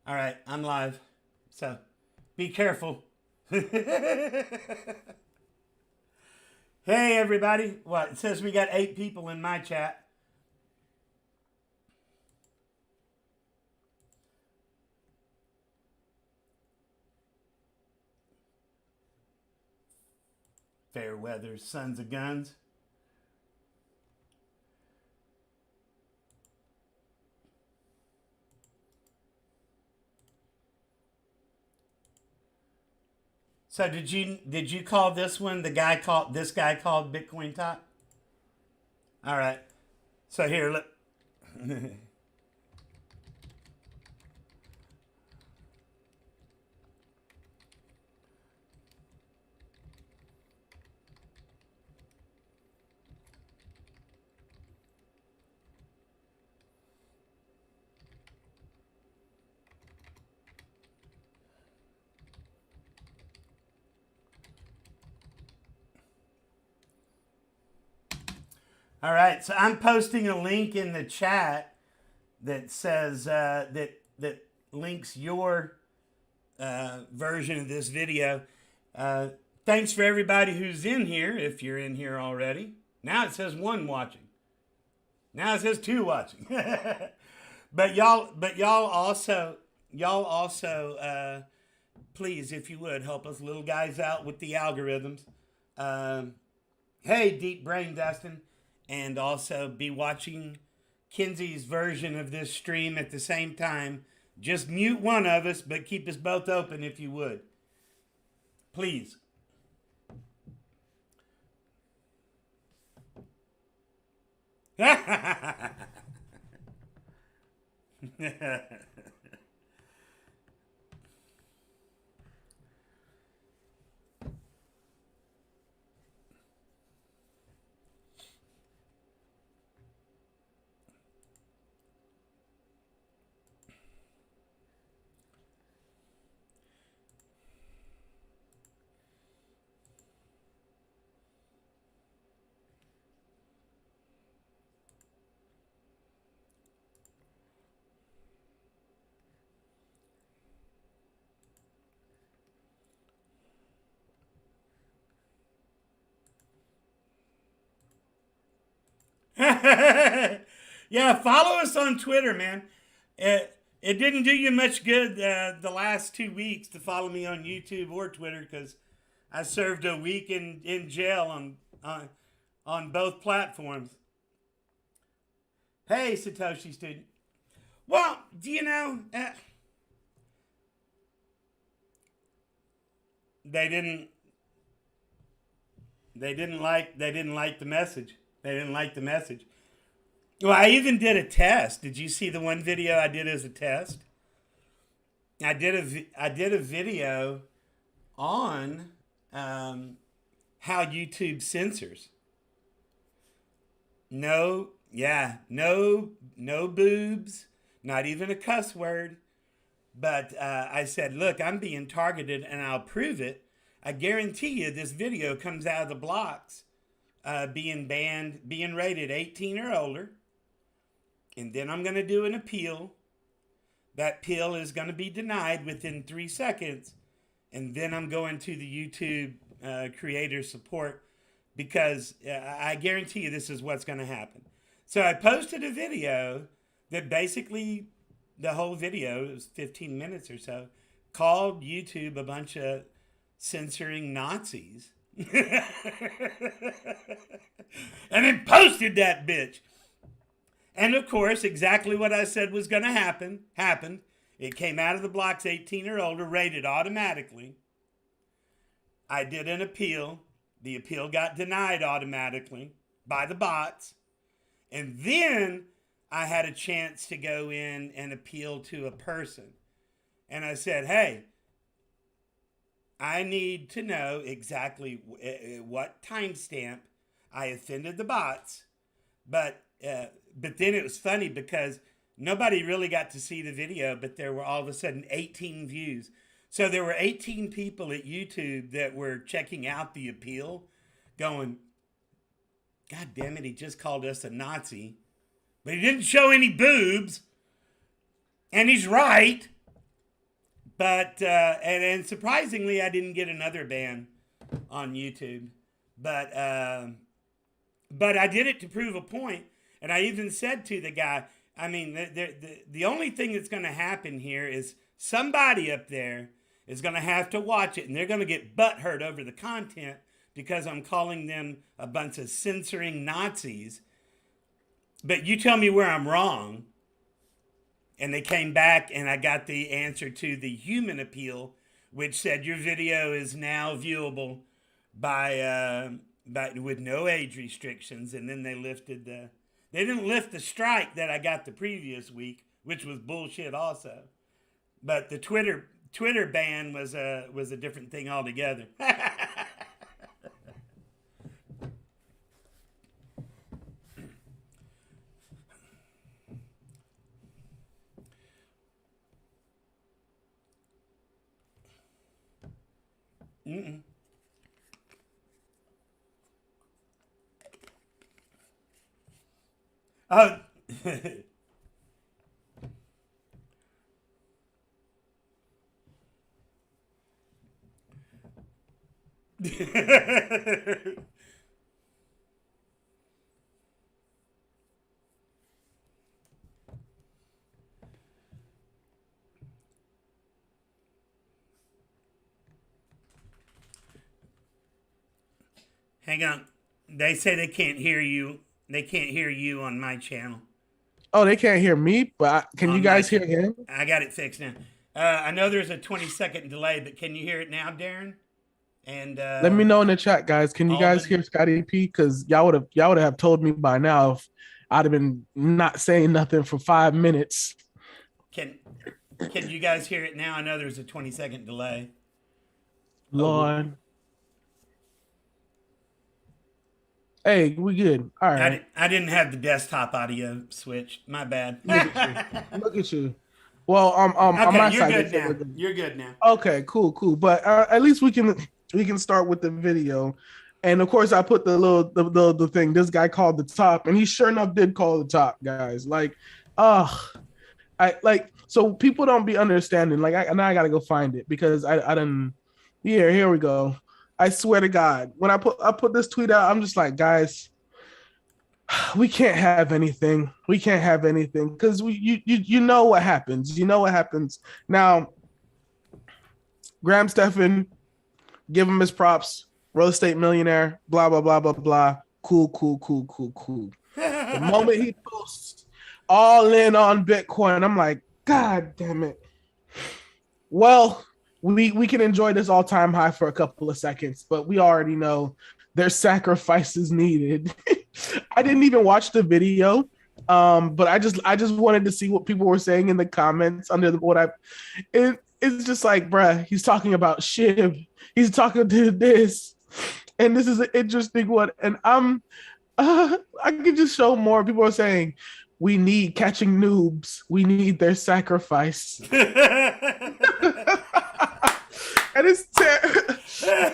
All right, I'm live. So be careful. Hey, everybody. What? It says we got 8 people in my chat. Fair weather, sons of guns. So did you call this one this guy called Bitcoin Top? All right. So here, look. All right. So I'm posting a link in the chat that says that links your version of this video. Thanks for everybody who's in here. If you're in here already, now it says 1 watching. Now it says 2 watching. but y'all also, please, if you would, help us little guys out with the algorithms. Hey, Deep Brain Dustin, and also be watching Kenzie's version of this stream at the same time. Just mute one of us, but keep us both open if you would. Please. Yeah, follow us on Twitter, man. It didn't do you much good the last 2 weeks to follow me on YouTube or Twitter because I served a week in jail on both platforms. Hey, Satoshi student. Well, do you know they didn't like the message. They didn't like the message. Well, I even did a test. Did you see the one video I did as a test? I did a video on how YouTube censors. No boobs, not even a cuss word. But I said, look, I'm being targeted, and I'll prove it. I guarantee you, this video comes out of the blocks, being banned, being rated 18 or older. And then I'm going to do an appeal. That appeal is going to be denied within 3 seconds. And then I'm going to the YouTube creator support because I guarantee you this is what's going to happen. So I posted a video that basically, the whole video, it was 15 minutes or so, called YouTube a bunch of censoring Nazis. And then posted that bitch. And of course, exactly what I said was going to happen, happened. It came out of the blocks 18 or older, rated automatically. I did an appeal. The appeal got denied automatically by the bots. And then I had a chance to go in and appeal to a person. And I said, hey, I need to know exactly what timestamp I offended the bots. But then it was funny because nobody really got to see the video, but there were all of a sudden 18 views. So there were 18 people at YouTube that were checking out the appeal going, God damn it, he just called us a Nazi. But he didn't show any boobs. And he's right. But and surprisingly, I didn't get another ban on YouTube. But I did it to prove a point, and I even said to the guy, I mean, the only thing that's going to happen here is somebody up there is going to have to watch it, and they're going to get butthurt over the content because I'm calling them a bunch of censoring Nazis. But you tell me where I'm wrong. And they came back, and I got the answer to the human appeal, which said your video is now viewable by with no age restrictions. And then they lifted they didn't lift the strike that I got the previous week, which was bullshit also. But the Twitter ban was a different thing altogether. Mm-mm. Oh. Hang on. They say they can't hear you. They can't hear you on my channel. Oh, they can't hear me, but can you guys hear him? I got it fixed now. I know there's a 20-second delay, but can you hear it now, Darren? And let me know in the chat, guys. Can you guys hear ScottyP? Because y'all would have told me by now if I'd have been not saying nothing for 5 minutes. Can you guys hear it now? I know there's a 20-second delay. Lord. Hey, we good. All right. I didn't have the desktop audio switched. My bad. Look at you. Well, okay, on my you're side, good now. You're good now. Okay, cool. But at least we can start with the video. And of course, I put the thing. This guy called the top, and he sure enough did call the top, guys. Like, so people don't be understanding. Like, now I gotta go find it because I didn't. Here we go. I swear to God, when I put this tweet out, I'm just like, guys, we can't have anything. We can't have anything because you know what happens. You know what happens. Now, Graham Stephan, give him his props. Real estate millionaire. Blah blah blah blah blah. Cool. The moment he posts all in on Bitcoin, I'm like, God damn it. Well, we can enjoy this all-time high for a couple of seconds, but we already know there's sacrifices needed. I didn't even watch the video, but I just wanted to see what people were saying in the comments under it's just like, bruh, he's talking about Shiv, he's talking to this, and this is an interesting one, and I could just show more. People are saying we need catching noobs, we need their sacrifice. And and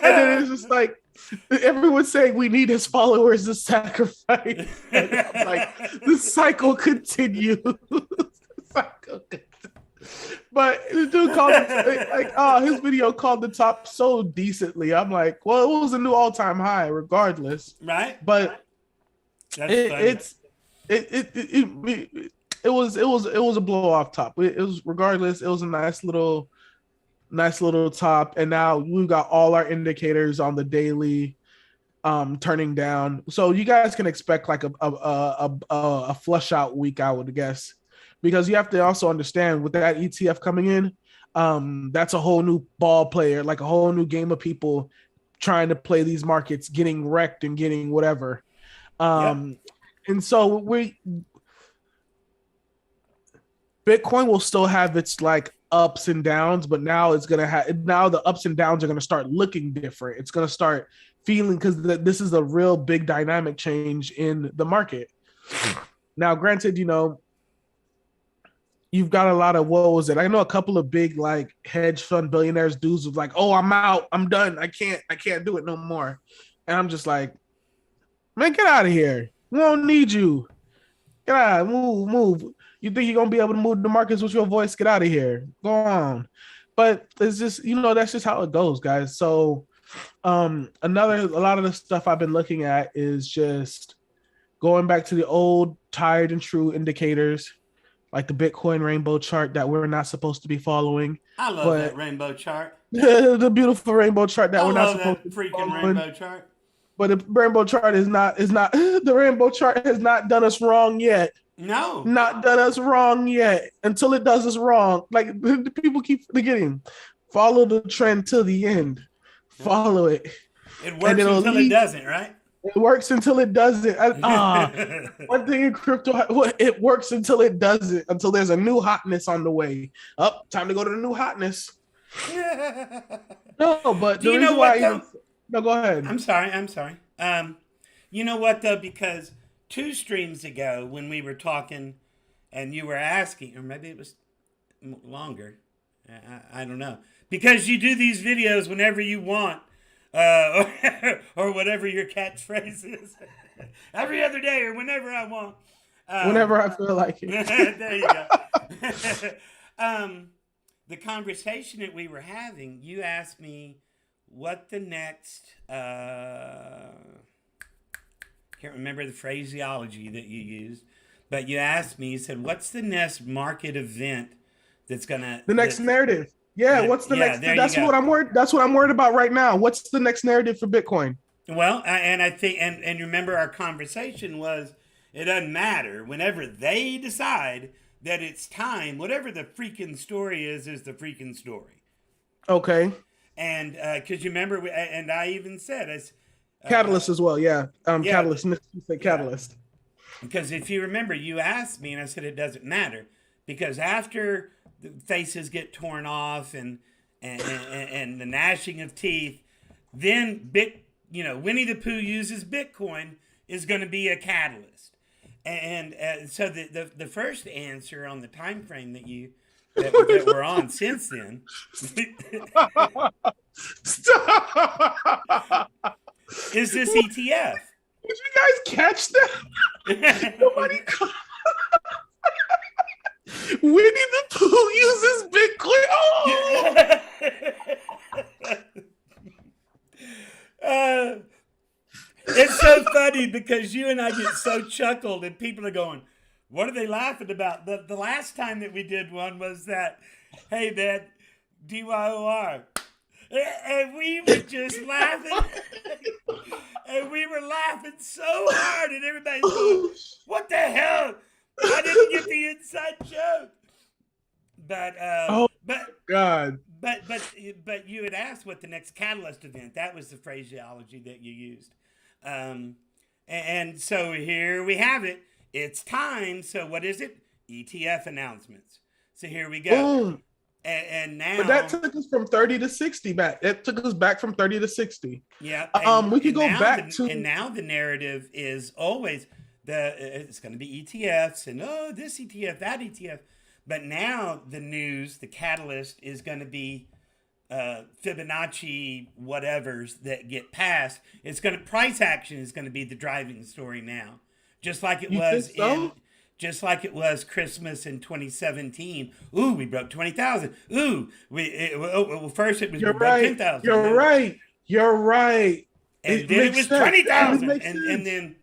then it's just like everyone's saying we need his followers to sacrifice. And I'm like, the cycle continues. But the dude called it his video called the top so decently. I'm like, well, it was a new all-time high, regardless. Right. But it was a blow off top. It was regardless. It was a nice little top, and now we've got all our indicators on the daily turning down, so you guys can expect like a flush out week, I would guess, because you have to also understand with that ETF coming in, that's a whole new ball player, like a whole new game of people trying to play these markets, getting wrecked and getting whatever. And so Bitcoin will still have its like ups and downs, but now the ups and downs are going to start looking different. It's going to start feeling, because this is a real big dynamic change in the market. Now, granted, you've got a lot of, what was it? I know a couple of big like hedge fund billionaires dudes was like, oh, I'm out, I'm done, I can't do it no more. And I'm just like, man, get out of here. We don't need you. Get out, move. You think you're gonna be able to move the markets with your voice? Get out of here. Go on. But it's just, that's just how it goes, guys. So a lot of the stuff I've been looking at is just going back to the old tried and true indicators, like the Bitcoin rainbow chart that we're not supposed to be following. I love that But rainbow chart. the beautiful rainbow chart that I we're not love supposed that to be freaking following. rainbow chart. But the rainbow chart is not the rainbow chart has not done us wrong yet. No, Not done us wrong yet. Until it does us wrong. Like the people keep forgetting. Follow the trend to the end. Follow it. it works until it doesn't, right? It works until it doesn't. One thing in crypto, it works until it doesn't. Until there's a new hotness on the way. Up, time to go to the new hotness. No, but Do you know what though? No, go ahead. I'm sorry. You know what though? Because 2 streams ago when we were talking, and you were asking, or maybe it was longer. I don't know. Because you do these videos whenever you want. Or whatever your catchphrase is. Every other day or whenever I want. Whenever I feel like it. There you go. The conversation that we were having, you asked me what the next, can't remember the phraseology that you used, but you asked me, you said, what's the next market event that's going to... The next narrative. Yeah, what's the next? That's what I'm worried. That's what I'm worried about right now. What's the next narrative for Bitcoin? Well, and I think, and remember our conversation was, it doesn't matter. Whenever they decide that it's time, whatever the freaking story is the freaking story. Okay. And because you remember, and I even said, Catalyst as well. Yeah. Catalyst. You said Catalyst. Because if you remember, you asked me, and I said it doesn't matter because after the faces get torn off and the gnashing of teeth, then Winnie the Pooh uses Bitcoin is going to be a catalyst. And so the first answer on the time frame that we're on since then is this ETF. Did you guys catch that? Nobody. Winnie the Pooh uses Bitcoin. Oh! It's so funny because you and I get so chuckled and people are going, what are they laughing about? The last time that we did one was that, hey man, DYOR. And we were just laughing. And we were laughing so hard and everybody's going, what the hell? I didn't get the inside joke. But God. But you had asked what the next catalyst event. That was the phraseology that you used. And so here we have it. It's time. So what is it? ETF announcements. So here we go. Boom. And now, but that took us from 30 to 60 back. It took us back from 30 to 60. Yeah. We could go back to. And now the narrative is always it's going to be ETFs and this ETF, that ETF. But now the news, the catalyst is going to be Fibonacci whatevers that get passed. It's going to price action is going to be the driving story now, just like it was just like it was Christmas in 2017. Ooh, we broke 20,000. Ooh, first it was we broke 10,000. You're right. And then it was 20,000, and then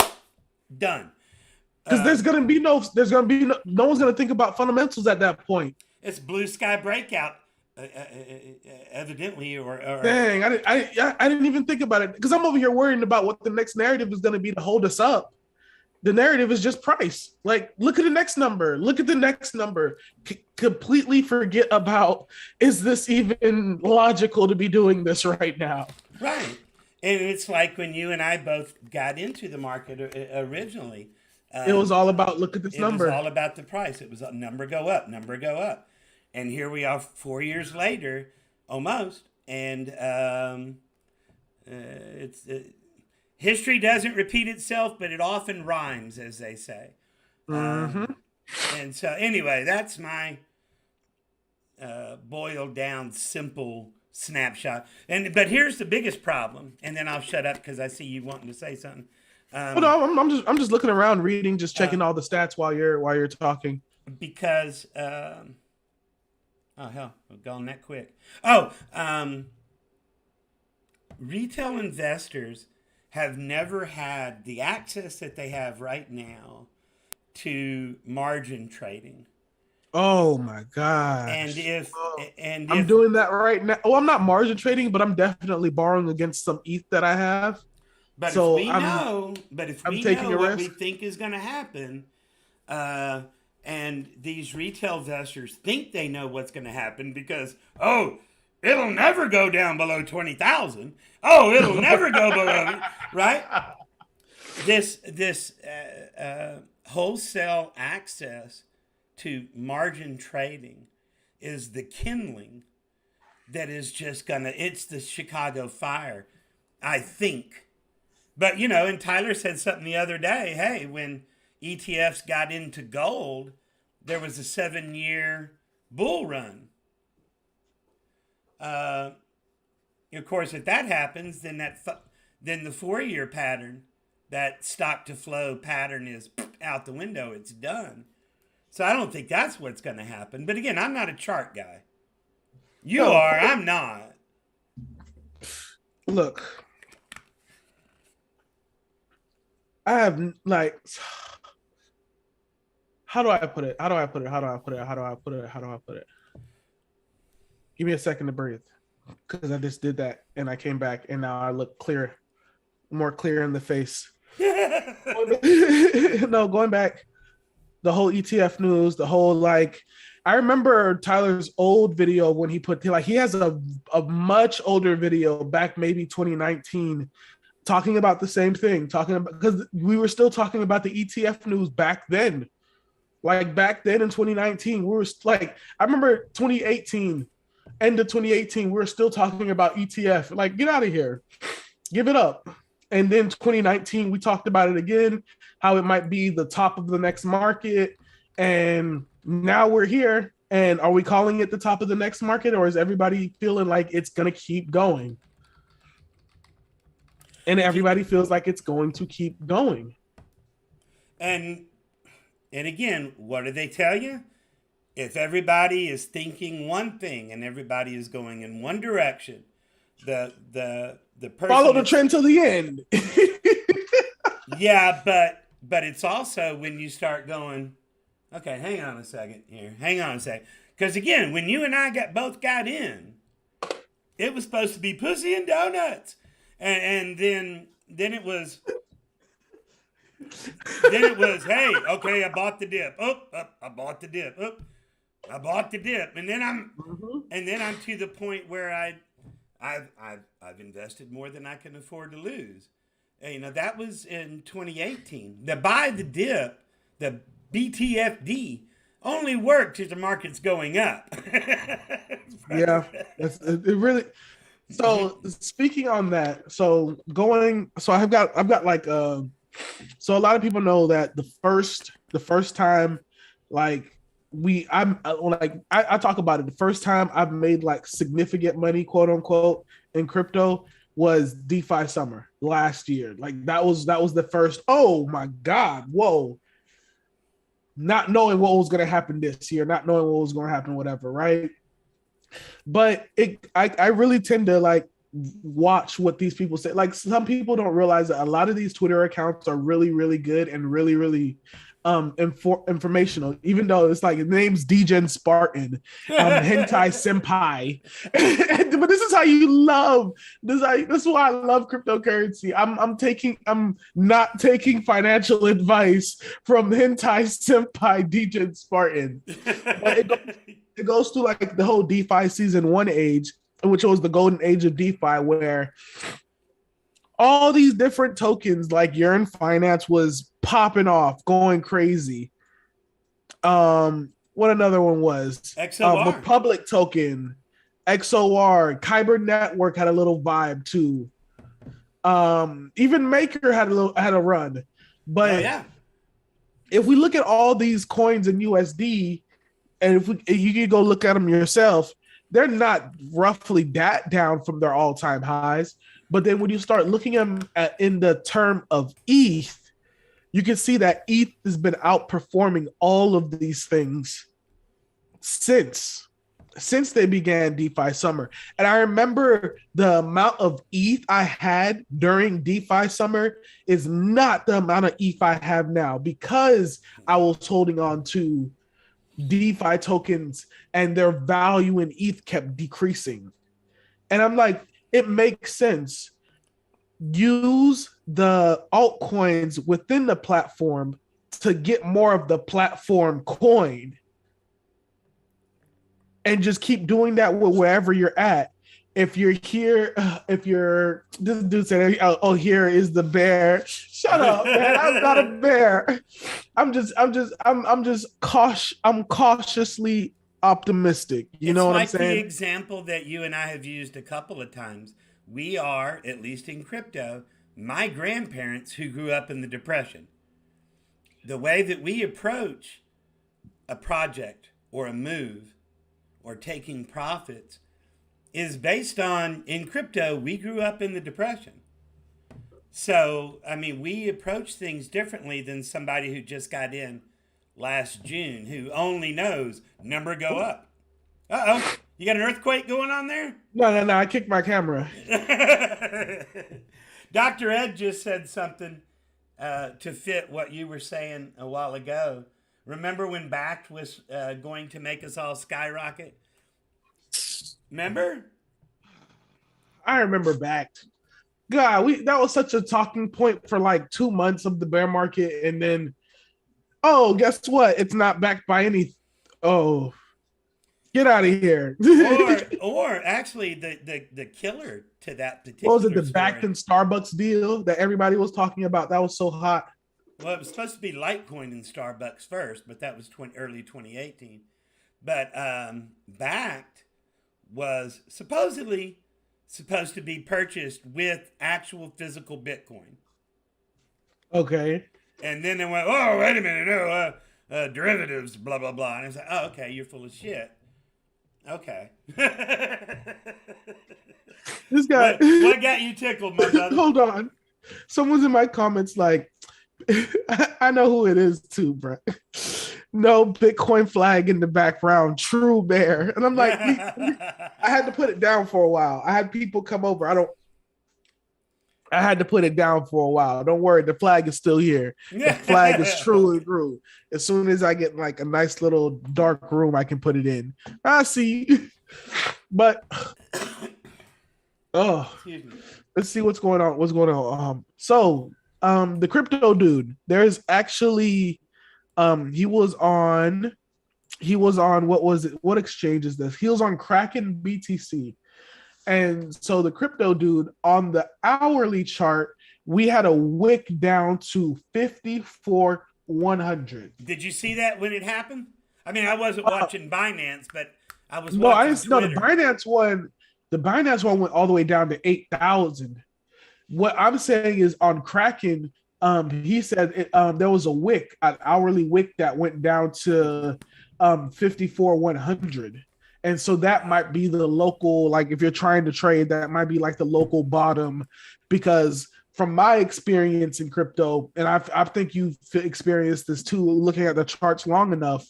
done. Because there's gonna be no one's gonna think about fundamentals at that point. It's blue sky breakout, evidently, or dang, I didn't even think about it because I'm over here worrying about what the next narrative is gonna be to hold us up. The narrative is just price. Like, look at the next number. Look at the next number. Completely forget about, is this even logical to be doing this right now? Right. And it's like when you and I both got into the market originally. It was all about, look at this number. It was all about the price. It was a number go up. And here we are 4 years later, almost. And history doesn't repeat itself, but it often rhymes, as they say. Mm-hmm. And so, anyway, that's my boiled down, simple snapshot. But here's the biggest problem, and then I'll shut up because I see you wanting to say something. I'm just looking around, reading, just checking all the stats while you're talking. Because Oh hell, we've gone that quick. Oh, retail investors have never had the access that they have right now to margin trading. Oh my And gosh. if Oh, and I'm if doing that right now. Oh, I'm not margin trading, but I'm definitely borrowing against some ETH that I have. but if So we know, but if I'm we taking know a what we risk. think is going to happen, uh, and these retail investors think they know what's going to happen because it'll never go down below 20,000. Oh, it'll never go below, right? This wholesale access to margin trading is the kindling that is just gonna. It's the Chicago fire, I think. But and Tyler said something the other day. Hey, when ETFs got into gold, there was a 7-year bull run. Uh, of course, if that happens, then the 4-year pattern, that stock to flow pattern, is out the window. It's done. So I don't think that's what's going to happen. But again, I'm not a chart guy. You No, are. I'm not. look, I have like, how do I put it? How do I put it? How do I put it? How do I put it? How do I put it? Give me a second to breathe, because I just did that and I came back and now I look clear, more clear in the face. No, going back, the whole ETF news, the whole like, I remember Tyler's old video when he has a much older video back maybe 2019 talking about the same thing, talking about, because we were still talking about the ETF news back then. Like back then in 2019, we were like, I remember 2018, end of 2018, we were still talking about ETF. Like, get out of here, give it up. And then 2019, we talked about it again, how it might be the top of the next market. And now we're here. And are we calling it the top of the next market, or is everybody feeling like it's going to keep going? And everybody feels like it's going to keep going. And and again, what do they tell you? If everybody is thinking one thing and everybody is going in one direction, the Follow person the that's trend till the end. yeah, but it's also when you start going, okay, hang on a second here, hang on a second, because again, when you and I both got in, it was supposed to be pussy and donuts, and then it was hey, okay, I bought the dip. I bought the dip. I bought the dip, and then I'm to the point where I've invested more than I can afford to lose. And, that was in 2018. The buy the dip, the BTFD, only worked if the market's going up. Yeah, it really. So speaking on that, so I've got like so a lot of people know that the first time, like I talk about it, the first time I've made like significant money, quote unquote, in crypto was DeFi summer last year. Like that was the first, oh my God, whoa, not knowing what was going to happen this year, not knowing what was going to happen, whatever, right? But I really tend to like watch what these people say. Like some people don't realize that a lot of these Twitter accounts are really, really good and really, really informational, even though it's like, the name's DGen Spartan, hentai senpai. But this is how you love this is why I love cryptocurrency. I'm not taking financial advice from hentai senpai DGen Spartan. But it goes through like the whole DeFi season 1 age, which was the golden age of DeFi, where all these different tokens like Yearn Finance was popping off, going crazy. What another one was? XOR. Republic token, XOR, Kyber Network had a little vibe too. Even Maker had a run. But yeah. If we look at all these coins in USD, and if you can go look at them yourself, they're not roughly that down from their all-time highs. But then when you start looking at them in the term of ETH, you can see that ETH has been outperforming all of these things since. since they began DeFi Summer. And I remember the amount of ETH I had during DeFi Summer is not the amount of ETH I have now because I was holding on to DeFi tokens and their value in ETH kept decreasing. And I'm like, it makes sense. Use the altcoins within the platform to get more of the platform coin and just keep doing that wherever you're at. If you're here, if you're this dude said, "Oh, here is the bear." Shut up, man! I'm not a bear. I'm cautiously optimistic. You It's know what I'm like the saying? example that you and I have used a couple of times. We are, at least in crypto, my grandparents who grew up in the Depression. The way that we approach a project or a move or taking profits is based on, in crypto, we grew up in the Depression. So, I mean, we approach things differently than somebody who just got in last June who only knows number go up. Uh-oh, you got an earthquake going on there? No. I kicked my camera. Dr. Ed just said something to fit what you were saying a while ago. Remember when Backed was going to make us all skyrocket? Remember? I remember Backed. God, that was such a talking point for like 2 months of the bear market, and then guess what? It's not backed by any. Oh, get out of here! or actually, the killer to that What was it? particular The story. Backed and Starbucks deal that everybody was talking about. That was so hot. Well, it was supposed to be Litecoin and Starbucks first, but that was early 2018. But Backed was supposedly supposed to be purchased with actual physical Bitcoin. Okay. And then they went, oh, wait a minute, no, derivatives, blah, blah, blah. And I was like, oh, okay, you're full of shit. Okay. This guy. What got you tickled, my brother? Hold on. Someone's in my comments like, I know who it is too, bro. No Bitcoin flag in the background, true bear. And I'm like, I had to put it down for a while. I had people come over. I had to put it down for a while. Don't worry, the flag is still here. The flag is truly through. As soon as I get like a nice little dark room, I can put it in. I see. But let's see what's going on. The crypto dude, there's actually he was on what was it? What exchange is this? He was on Kraken BTC. And so the crypto dude on the hourly chart, we had a wick down to 54,100. Did you see that when it happened? I mean, I wasn't watching Binance, but I was No, I watching didn't know the Twitter. Binance one. The Binance one went all the way down to 8,000. What I'm saying is on Kraken, he said there was a wick, an hourly wick that went down to 54,100. And so that might be the local, like if you're trying to trade, that might be like the local bottom, because from my experience in crypto, and I think you've experienced this too, looking at the charts long enough,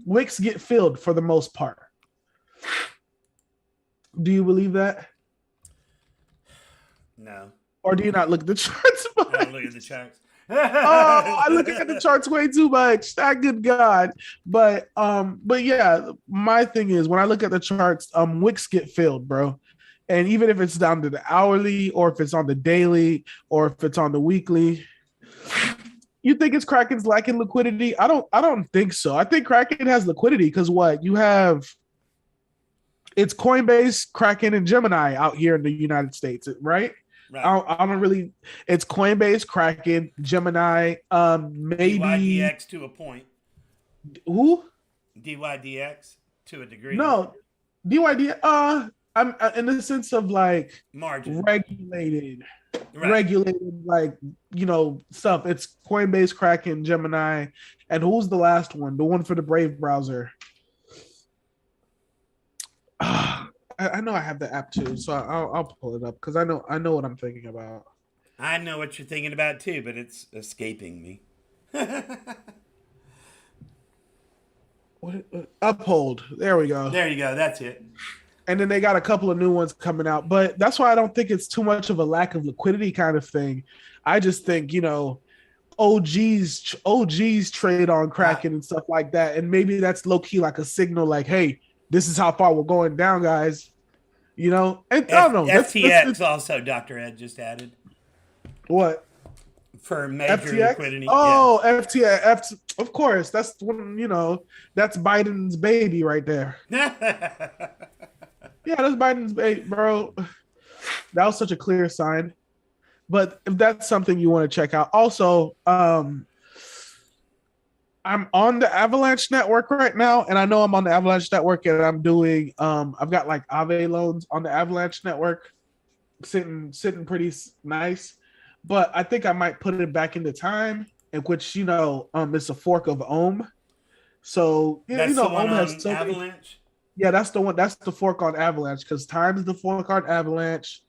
wicks get filled for the most part. Do you believe that? No. Or do you not look at the charts? I don't look at the charts. I look at the charts way too much. Good God. But yeah, my thing is when I look at the charts, wicks get filled, bro. And even if it's down to the hourly, or if it's on the daily, or if it's on the weekly, you think it's Kraken's lacking liquidity? I don't think so. I think Kraken has liquidity because what you have, it's Coinbase, Kraken, and Gemini out here in the United States, right? Right. I don't really. It's Coinbase, Kraken, Gemini, maybe DYDX to a point. Who? DYDX to a degree. No, DYD. I'm in the sense of like margin regulated, like stuff. It's Coinbase, Kraken, Gemini, and who's the last one? The one for the Brave browser. I know I have the app too, so I'll pull it up because I know what I'm thinking about. I know what you're thinking about too, but it's escaping me. Uphold. There we go. There you go. That's it. And then they got a couple of new ones coming out. But that's why I don't think it's too much of a lack of liquidity kind of thing. I just think, OGs trade on Kraken and stuff like that. And maybe that's low key like a signal like, hey, this is how far we're going down, guys. And I don't know. FTX also, Dr. Ed just added. What? For major FTX? liquidity. Oh, yeah. FTX. Of course. That's one, that's Biden's baby right there. Yeah, that's Biden's baby, bro. That was such a clear sign. But if that's something you want to check out, also, I'm on the Avalanche network right now, and I know I'm on the Avalanche network, and I'm doing, I've got like Aave loans on the Avalanche network, sitting pretty nice. But I think I might put it back into Time, in which it's a fork of Ohm. So that's the one Ohm has so Avalanche. many, yeah, that's the one. That's the fork on Avalanche because Time is the fork on Avalanche.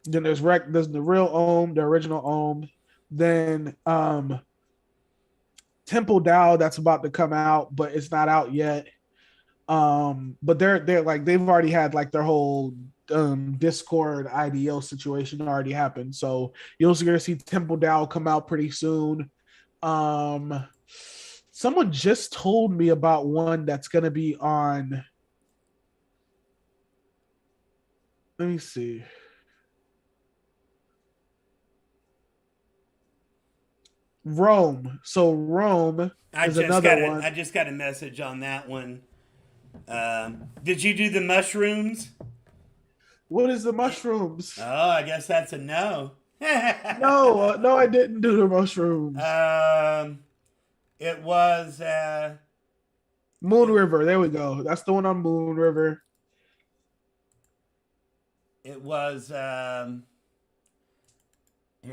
Then there's the real Ohm, the original Ohm. Then Temple DAO that's about to come out, but it's not out yet. But they're like they've already had like their whole Discord IDO situation already happened. So you're gonna see Temple DAO come out pretty soon. Someone just told me about one that's gonna be on. Let me see. Rome. So Rome is another one. I just got a message on that one. Did you do the mushrooms? What is the mushrooms? Oh, I guess that's a no. No, I didn't do the mushrooms. It was Moon River. There we go. That's the one on Moon River. It was here.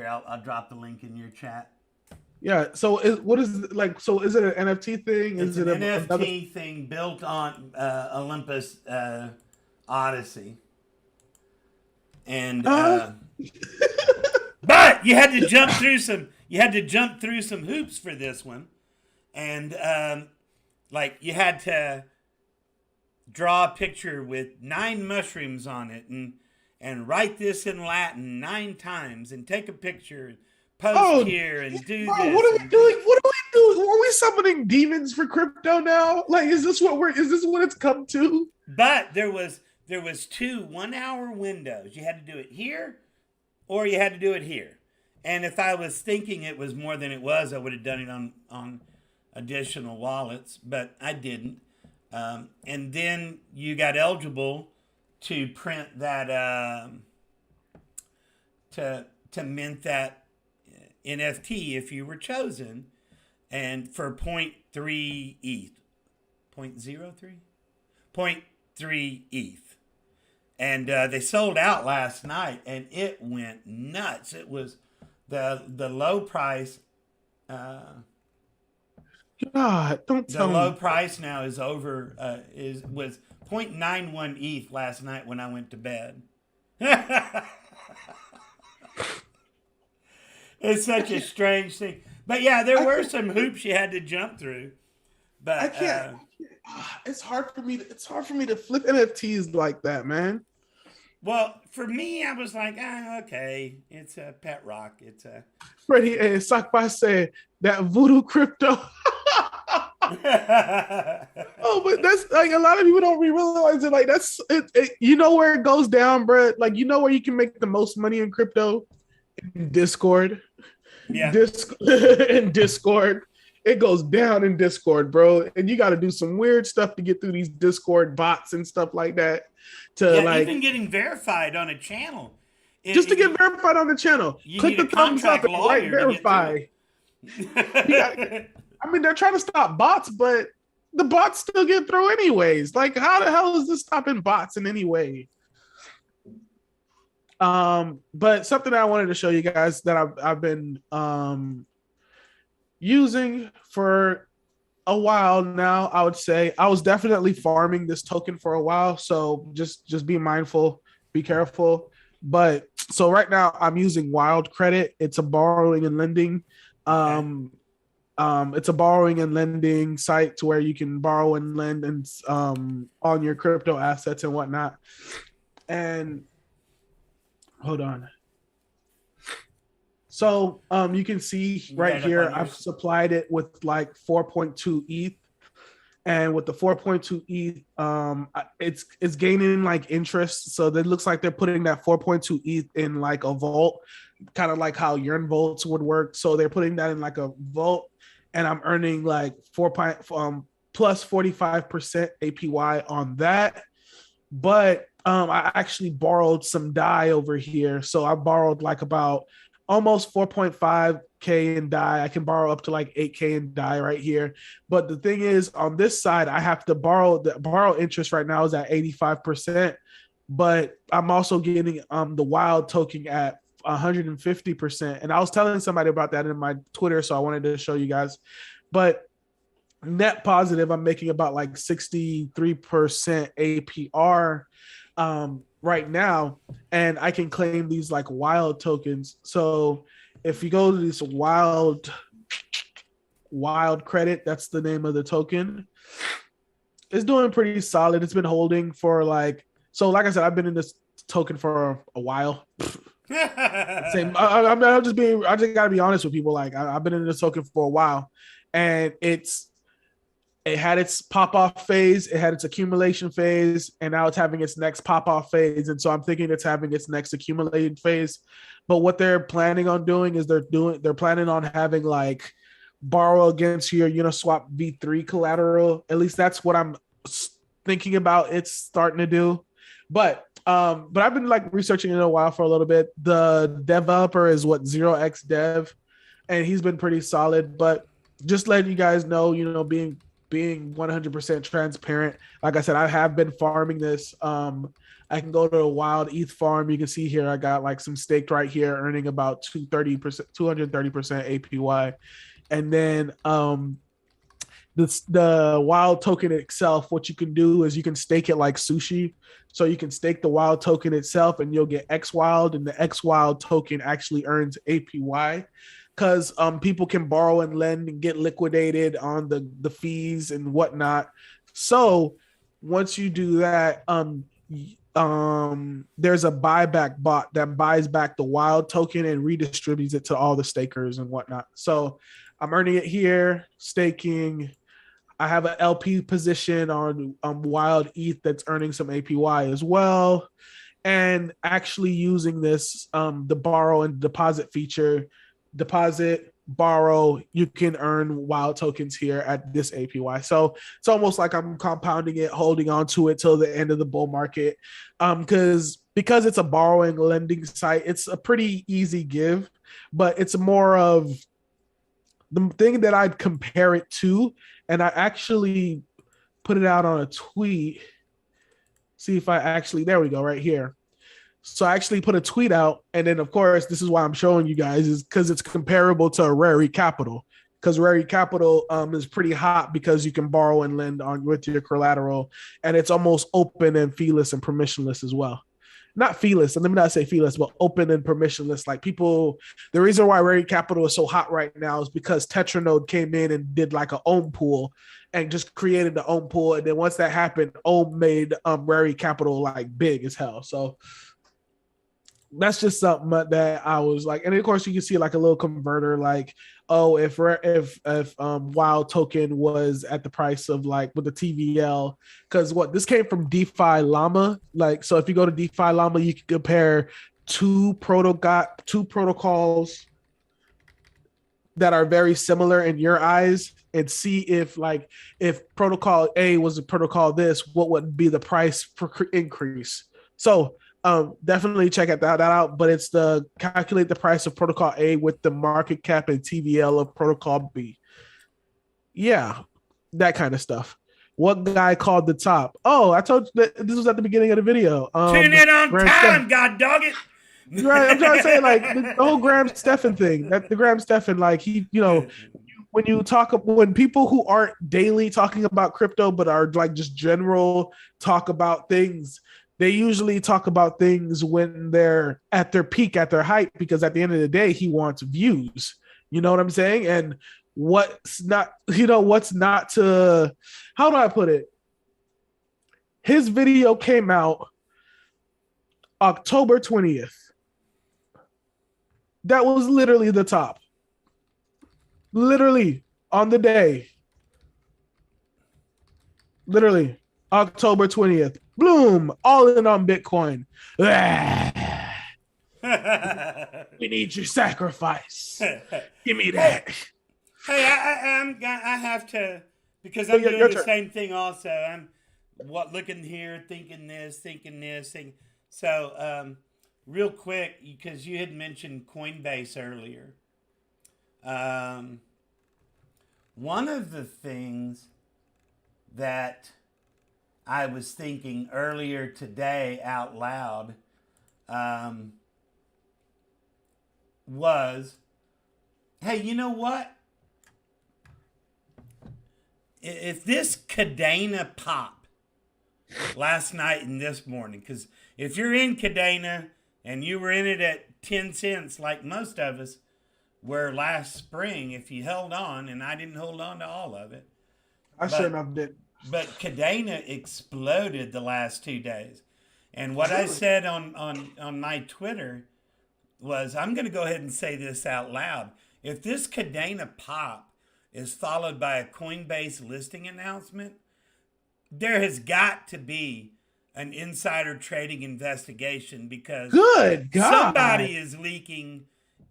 I'll drop the link in your chat. Yeah. So what is it like? So is it an NFT thing? It's is it an NFT thing built on Olympus Odyssey, and but you had to jump through some. You had to jump through some hoops for this one, and like you had to draw a picture with 9 mushrooms on it, and write this in Latin 9 times, and take a picture. Post here and do this. What are we doing? What are we doing? Are we summoning demons for crypto now? Like, is this what it's come to? But there was 2 1-hour windows. You had to do it here, or you had to do it here. And if I was thinking it was more than it was, I would have done it on additional wallets, but I didn't. And then you got eligible to print that to mint that NFT if you were chosen, and for 0.3 ETH, 0.03, 0.3 ETH, and they sold out last night, and it went nuts. It was the low price. God, don't tell me. The low price now is over. Was 0.91 ETH last night when I went to bed. It's such a strange thing. But yeah, there were some hoops you had to jump through. But I can't. It's hard for me to flip NFTs like that, man. Well, for me, I was like, okay, it's a pet rock. It's a Freddie and Sakpa said that voodoo crypto. Oh, but that's like a lot of people don't realize it. Like that's it, you know where it goes down, bro. Like where you can make the most money in crypto. In Discord. Yeah. In Discord. It goes down in Discord, bro. And you got to do some weird stuff to get through these Discord bots and stuff like that. Even getting verified on a channel. Just to get verified on the channel. Click the thumbs up and write verify. I mean, they're trying to stop bots, but the bots still get through anyways. Like, how the hell is this stopping bots in any way? But something that I wanted to show you guys that I've been using for a while now. I would say I was definitely farming this token for a while, so just be mindful, be careful. But so right now I'm using Wild Credit. It's a borrowing and lending It's a borrowing and lending site to where you can borrow and lend and on your crypto assets and whatnot. And hold on. So you can see right here, I've supplied it with like 4.2 ETH. And with the 4.2 ETH, it's gaining like interest. So it looks like they're putting that 4.2 ETH in like a vault, kind of like how Yearn vaults would work. So they're putting that in like a vault, and I'm earning like plus 45% APY on that. But I actually borrowed some DAI over here. So I borrowed like about almost 4.5K in DAI. I can borrow up to like 8K in DAI right here. But the thing is, on this side, I have to borrow interest right now is at 85%. But I'm also getting the wild token at 150%. And I was telling somebody about that in my Twitter, so I wanted to show you guys. But net positive, I'm making about like 63% APR right now, and I can claim these like wild tokens. So if you go to this wild credit, that's the name of the token, it's doing pretty solid. It's been holding for like, so like I said, I've been in this token for a while. I just gotta be honest with people. Like I've been in this token for a while, and it had its pop-off phase, it had its accumulation phase, and now it's having its next pop-off phase. And so I'm thinking it's having its next accumulated phase. But what they're planning on doing is they're planning on having like borrow against your Uniswap V3 collateral. At least that's what I'm thinking about it's starting to do. But I've been like researching it a while for a little bit. The developer is 0x Dev, and he's been pretty solid. But just letting you guys know, being 100% transparent. Like I said, I have been farming this. I can go to a wild ETH farm. You can see here, I got like some staked right here, earning about 230% APY. And then the wild token itself, what you can do is you can stake it like sushi. So you can stake the wild token itself and you'll get X wild, and the X wild token actually earns APY. Because people can borrow and lend and get liquidated on the fees and whatnot. So once you do that, there's a buyback bot that buys back the wild token and redistributes it to all the stakers and whatnot. So I'm earning it here, staking. I have an LP position on wild ETH that's earning some APY as well. And actually using this, the borrow and deposit feature, deposit, borrow, you can earn wild tokens here at this APY. So it's almost like I'm compounding it, holding on to it till the end of the bull market. Because it's a borrowing lending site, it's a pretty easy give, but it's more of the thing that I'd compare it to. And I actually put it out on a tweet. See if I actually, there we go, right here. So I actually put a tweet out, and then of course, this is why I'm showing you guys, is because it's comparable to Rary Capital. Because Rary Capital is pretty hot because you can borrow and lend on with your collateral, and it's almost open and feeless and permissionless as well. Not feeless, and let me not say feeless, but open and permissionless. Like people, the reason why Rary Capital is so hot right now is because Tetranode came in and did like an ohm pool and just created the ohm pool, and then once that happened, ohm made Rary Capital like big as hell. So that's just something that I was like, and then of course you can see like a little converter, like, oh, if wild token was at the price of like with the TVL, because this came from DeFi Llama. Like, so if you go to DeFi Llama, you can compare two protocols that are very similar in your eyes and see if protocol A was a protocol this, what would be the price for increase. So definitely check that out, but it's the calculate the price of protocol A with the market cap and TVL of protocol B. Yeah, that kind of stuff. What guy called the top? Oh, I told you that this was at the beginning of the video. Tune in on time, God dog it. Right, I'm trying to say like the whole Graham Stephan thing. That the Graham Stephan, like he, when people who aren't daily talking about crypto but are like just general talk about things, they usually talk about things when they're at their peak, at their height, because at the end of the day, he wants views. You know what I'm saying? And what's not to, how do I put it? His video came out October 20th. That was literally the top. Literally on the day. Literally October 20th. Bloom, all in on Bitcoin. We need your sacrifice. Give me that. Hey, I have to, because I'm doing the same thing also. I'm looking here, thinking this, thinking. So, real quick, because you had mentioned Coinbase earlier. One of the things that I was thinking earlier today out loud was, hey, you know what? If this Cadena pop last night and this morning, because if you're in Cadena and you were in it at 10 cents like most of us were last spring, if you held on, and I didn't hold on to all of it. I sure enough did. But Cadena exploded the last 2 days. And what I said on my Twitter was, I'm going to go ahead and say this out loud. If this Cadena pop is followed by a Coinbase listing announcement, there has got to be an insider trading investigation, because good God, somebody is leaking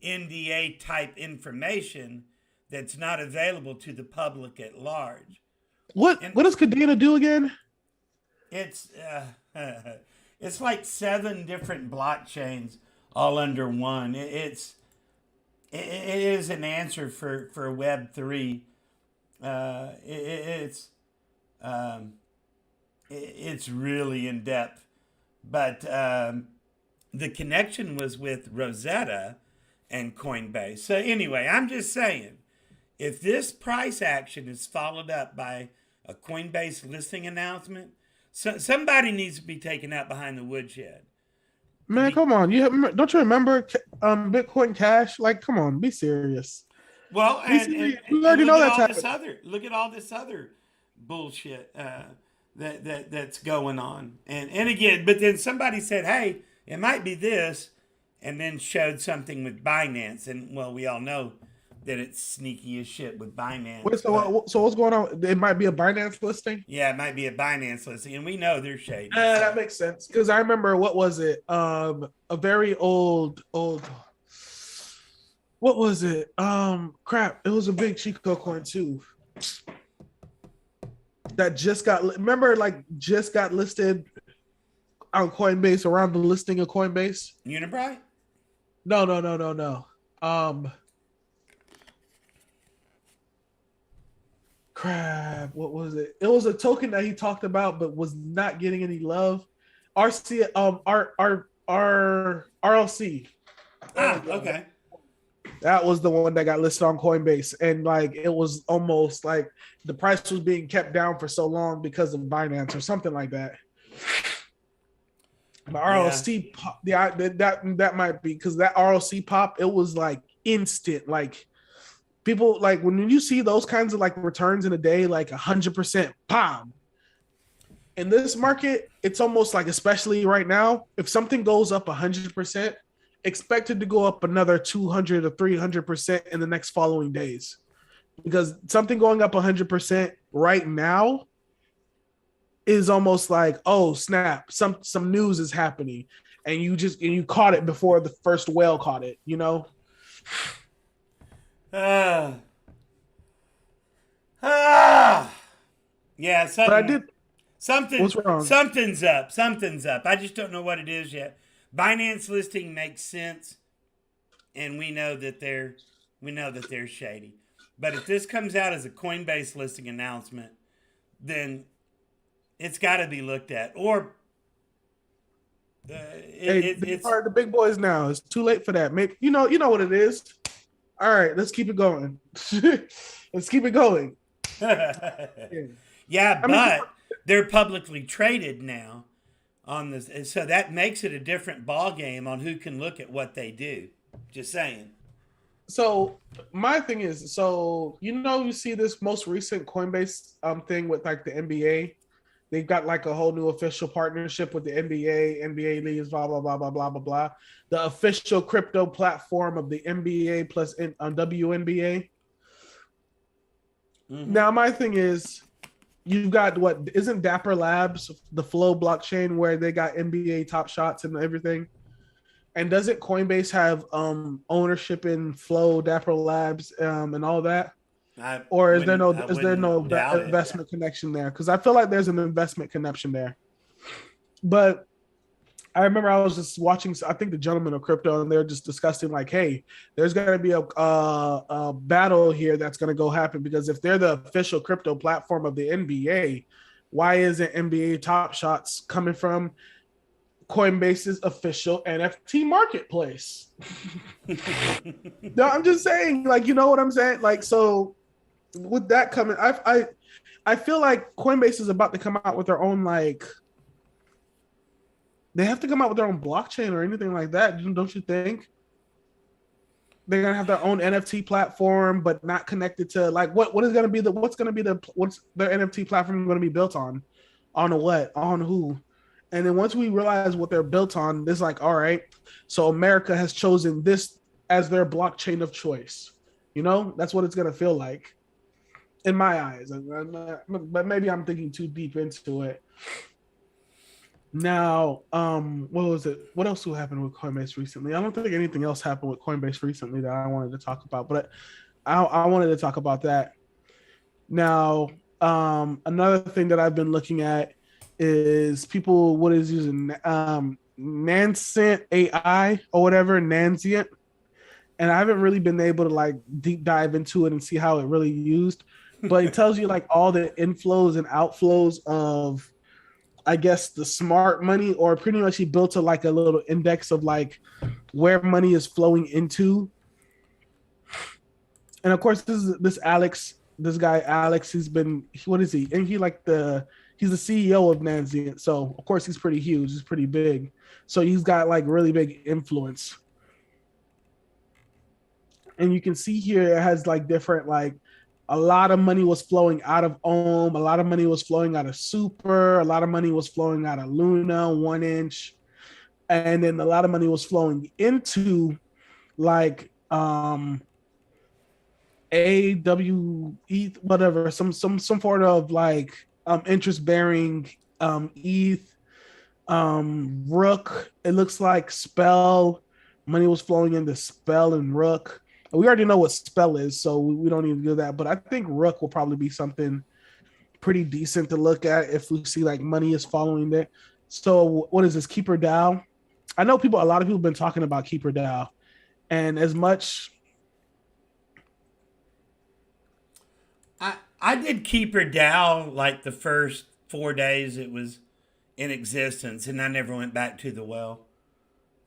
NDA type information that's not available to the public at large. What does Cadena do again? It's it's like 7 different blockchains all under one. It is an answer for Web3. It's really in depth, but the connection was with Rosetta and Coinbase. So anyway, I'm just saying, if this price action is followed up by a Coinbase listing announcement, somebody needs to be taken out behind the woodshed. Man, come on! Don't you remember Bitcoin Cash? Like, come on, be serious. Well, and we already know that's happening. Look at all this other bullshit that's going on, and again, but then somebody said, "Hey, it might be this," and then showed something with Binance, and well, we all know that it's sneaky as shit with Binance. Wait, so what's going on? It might be a Binance listing? Yeah, it might be a Binance listing, and we know they're shady. That makes sense, because I remember, what was it? A very old. What was it? Crap! It was a big Chico coin too. That just got listed on Coinbase, around the listing of Coinbase. Unibright? No. Crap, what was it? It was a token that he talked about but was not getting any love. RLC. Okay. That was the one that got listed on Coinbase, and like it was almost like the price was being kept down for so long because of Binance or something like that. The RLC pop, that might be, because that RLC pop, it was like instant. Like, people, like, when you see those kinds of like returns in a day, like 100% palm. In this market, it's almost like, especially right now, if something goes up 100%, expected to go up another 200 or 300% in the next following days, because something going up 100% right now is almost like, oh snap, some news is happening, and you caught it before the first whale caught it, you know. Yeah, something. But I did something. What's wrong? Something's up. I just don't know what it is yet. Binance listing makes sense, and we know that they're shady. But if this comes out as a Coinbase listing announcement, then it's got to be looked at. Or it's part of the big boys now. It's too late for that. Maybe you know what it is. All right, let's keep it going. Let's keep it going. Yeah, but they're publicly traded now on this, so that makes it a different ball game on who can look at what they do. Just saying. So my thing is, so you see this most recent Coinbase thing with like the NBA. They've got like a whole new official partnership with the NBA, NBA leagues, blah blah blah blah blah blah blah. The official crypto platform of the NBA plus WNBA. Mm-hmm. Now my thing is, you've got what isn't Dapper Labs the Flow blockchain where they got NBA Top Shots and everything. And doesn't Coinbase have ownership in Flow, Dapper Labs, and all that? Or I is there wouldn't no doubt it. investment connection there? Because I feel like there's an investment connection there. But I remember I was just watching, I think the Gentlemen of Crypto, and they're just discussing like, hey, there's going to be a battle here that's going to go happen because if they're the official crypto platform of the NBA, why isn't NBA Top Shots coming from Coinbase's official NFT marketplace? No, I'm just saying, like, you know what I'm saying? Like, so with that coming, I feel like Coinbase is about to come out with their own, like, they have to come out with their own blockchain or anything like that, don't you think? They're gonna have their own NFT platform, but not connected to like what's their NFT platform going to be built on? On a what? On who? And then once we realize what they're built on, it's like, all right, so America has chosen this as their blockchain of choice. That's what it's gonna feel like, in my eyes. But maybe I'm thinking too deep into it. Now, what was it? What else happened with Coinbase recently? I don't think anything else happened with Coinbase recently that I wanted to talk about, but I wanted to talk about that. Now, another thing that I've been looking at is people what is using Nansient AI or whatever, Nansient, and I haven't really been able to like deep dive into it and see how it really used, but it tells you like all the inflows and outflows of, I guess, the smart money, or pretty much he built like a little index of like where money is flowing into. And of course, this guy Alex, he's been, what is he? And he's the CEO of Nansient. So of course he's pretty huge, he's pretty big. So he's got like really big influence. And you can see here it has like different, like, a lot of money was flowing out of Ohm. A lot of money was flowing out of Super. A lot of money was flowing out of Luna, 1inch. And then a lot of money was flowing into like AWE, whatever, some sort of like interest bearing ETH, Rook. It looks like Spell. Money was flowing into Spell and Rook. We already know what Spell is, so we don't need to do that. But I think Rook will probably be something pretty decent to look at if we see like money is following there. So what is this, Keeper DAO? I know a lot of people have been talking about Keeper DAO, and as much. I did Keeper DAO like the first 4 days it was in existence, and I never went back to the well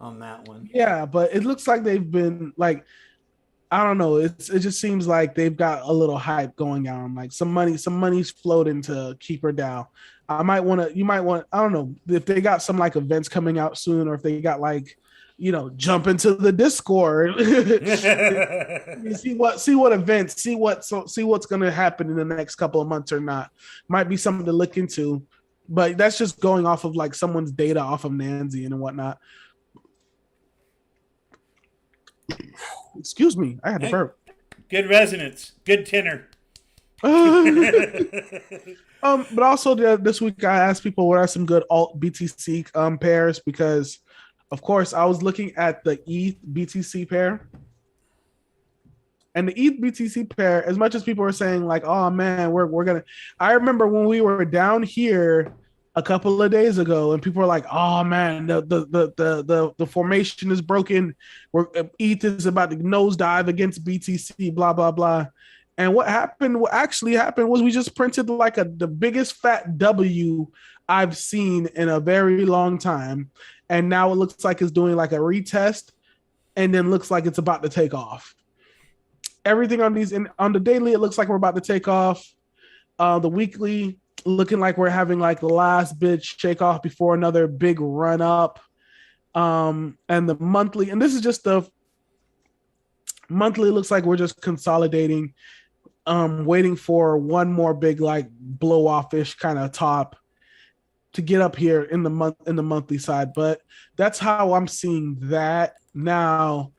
on that one. Yeah, but it looks like they've been like, I don't know. It just seems like they've got a little hype going on. Like some money's flowed into Keeper DAO. You might want, I don't know if they got some like events coming out soon, or if they got like, jump into the Discord. see what events, see what's going to happen in the next couple of months or not. Might be something to look into, but that's just going off of like someone's data off of Nancy and whatnot. Excuse me, I had to burp. Good resonance, good tenor. But also this week I asked people what are some good alt BTC pairs, because of course I was looking at the ETH BTC pair. And the ETH BTC pair, as much as people were saying like, oh man, we're gonna, I remember when we were down here a couple of days ago, and people were like, "Oh man, the formation is broken. ETH is about to nosedive against BTC, blah blah blah." And what actually happened was we just printed like the biggest fat W I've seen in a very long time, and now it looks like it's doing like a retest, and then looks like it's about to take off. Everything on the daily, it looks like we're about to take off. The weekly, looking like we're having like the last bit shake off before another big run up. And the monthly, and this is just Monthly looks like we're just consolidating, waiting for one more big like blow off ish kind of top to get up here in the monthly side. But that's how I'm seeing that now.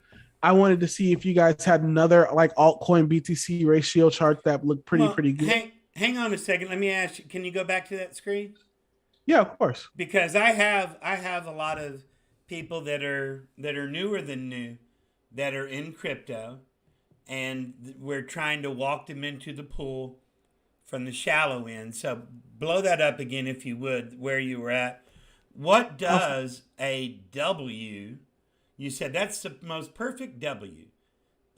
I wanted to see if you guys had another like altcoin BTC ratio chart that looked Well, pretty good. hang on a second. Let me ask you. Can you go back to that screen? Yeah, of course. Because I have a lot of people that are newer than new that are in crypto, and we're trying to walk them into the pool from the shallow end. So blow that up again if you would, where you were at. What does a W? You said that's the most perfect W.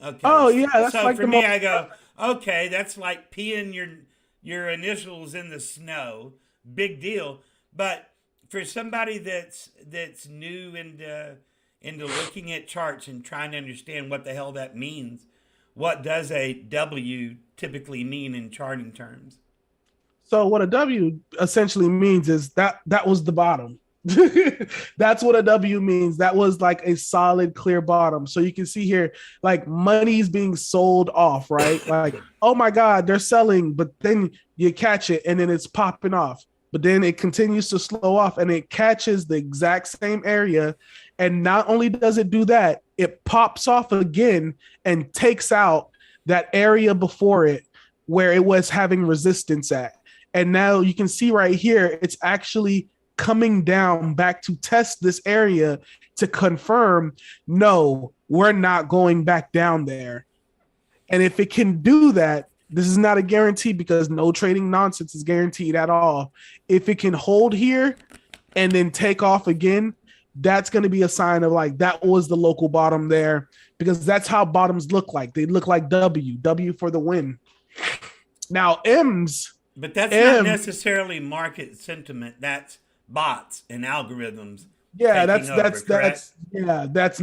Okay. Oh yeah, that's So like for the me, most. I go, okay, that's like peeing your initials in the snow. Big deal. But for somebody that's new into looking at charts and trying to understand what the hell that means, what does a W typically mean in charting terms? So what a W essentially means is that was the bottom. That's what a W means. That was like a solid, clear bottom. So you can see here, like money's being sold off, right? Like, oh my God, they're selling, but then you catch it and then it's popping off. But then it continues to slow off and it catches the exact same area. And not only does it do that, it pops off again and takes out that area before it where it was having resistance at. And now you can see right here, it's actually coming down back to test this area to confirm, no, we're not going back down there. And if it can do that, this is not a guarantee because no trading nonsense is guaranteed at all. If it can hold here and then take off again, that's going to be a sign of like that was the local bottom there, because that's how bottoms look like. They look like W for the win. Now M's, But that's not necessarily market sentiment. That's bots and algorithms yeah, taking over, correct? that's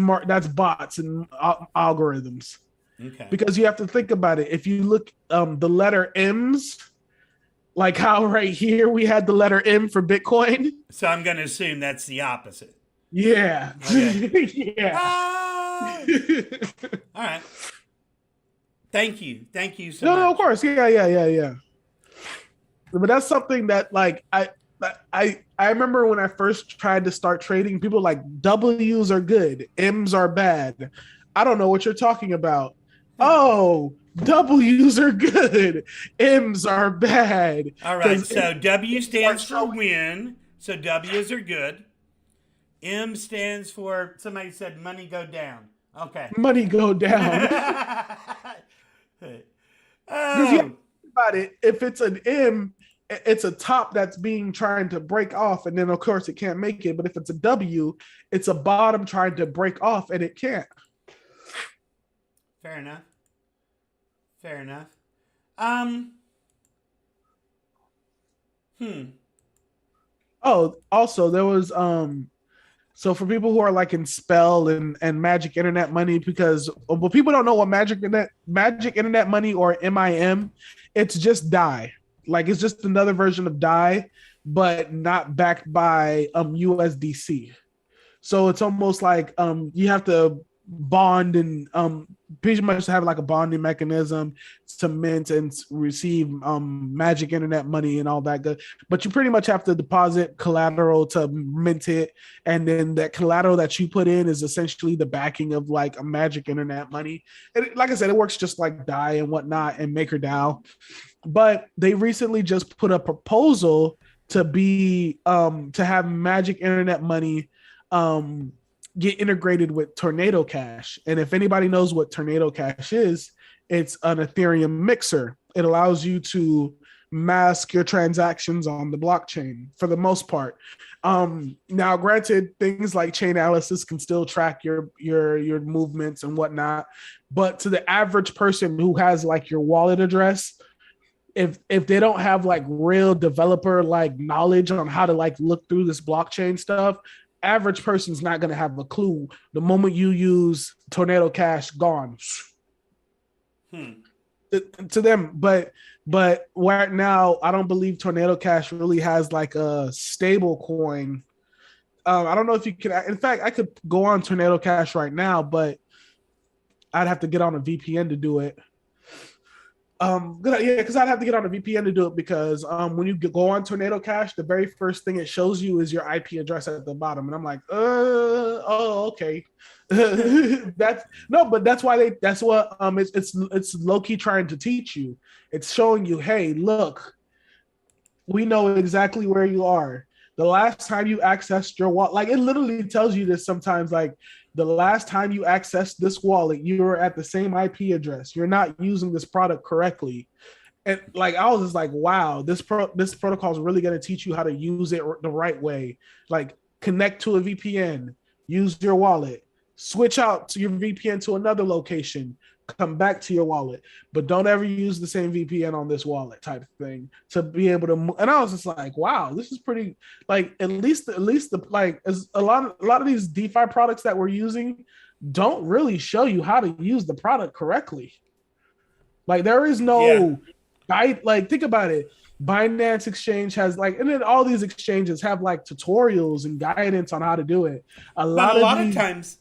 bots and algorithms. Okay. Because you have to think about it. If you look the letter M's, like how right here we had the letter M for Bitcoin. So I'm going to assume that's the opposite. Yeah. Okay. Yeah. Ah! All right. Thank you. Thank you so No, much. no, of course. Yeah. But that's something that like I remember when I first tried to start trading, people like W's are good, M's are bad. I don't know what you're talking about. Oh, W's are good, M's are bad. All right. So W stands for win. So W's are good. M stands for, somebody said money go down. Okay. Money go down. Because you have to think about it, if it's an M, it's a top that's being trying to break off, and then of course it can't make it. But if it's a W, it's a bottom trying to break off, and it can't. Fair enough. Fair enough. Oh, also there was so for people who are like in spell and magic internet money, because well, people don't know what magic internet money or MIM, it's just DAI. Like it's just another version of DAI, but not backed by USDC. So it's almost like you have to bond and pretty much have like a bonding mechanism to mint and receive magic internet money and all that good. But you pretty much have to deposit collateral to mint it, and then that collateral that you put in is essentially the backing of like a magic internet money. And like I said, it works just like DAI and whatnot and MakerDAO. But they recently just put a proposal to be to have magic internet money get integrated with Tornado Cash. And if anybody knows what Tornado Cash is, it's an Ethereum mixer. It allows you to mask your transactions on the blockchain for the most part. Now, granted, things like Chainalysis can still track your movements and whatnot, but to the average person who has like your wallet address, if they don't have like real developer like knowledge on how to like look through this blockchain stuff, average person's not going to have a clue. The moment you use Tornado Cash, gone to them. But right now, I don't believe Tornado Cash really has like a stable coin. I don't know if you can. In fact, I could go on Tornado Cash right now, but I'd have to get on a VPN to do it. Yeah, because I'd have to get on a VPN to do it because when you go on Tornado Cash, the very first thing it shows you is your IP address at the bottom, and I'm like, oh, okay. That's why that's what it's low key trying to teach you. It's showing you, hey, look, we know exactly where you are. The last time you accessed your wallet, like it literally tells you this sometimes, like the last time you accessed this wallet, you were at the same IP address. You're not using this product correctly. And like I was just like, wow, this protocol is really going to teach you how to use it the right way. Like connect to a VPN, use your wallet, switch out to your VPN to another location, come back to your wallet, but don't ever use the same VPN on this wallet type of thing to be able to. And I was just like, wow, this is pretty. Like at least the like as a lot of these DeFi products that we're using don't really show you how to use the product correctly. Like there is no guide. Like think about it. Binance Exchange has like, and then all these exchanges have like tutorials and guidance on how to do it. But a lot of times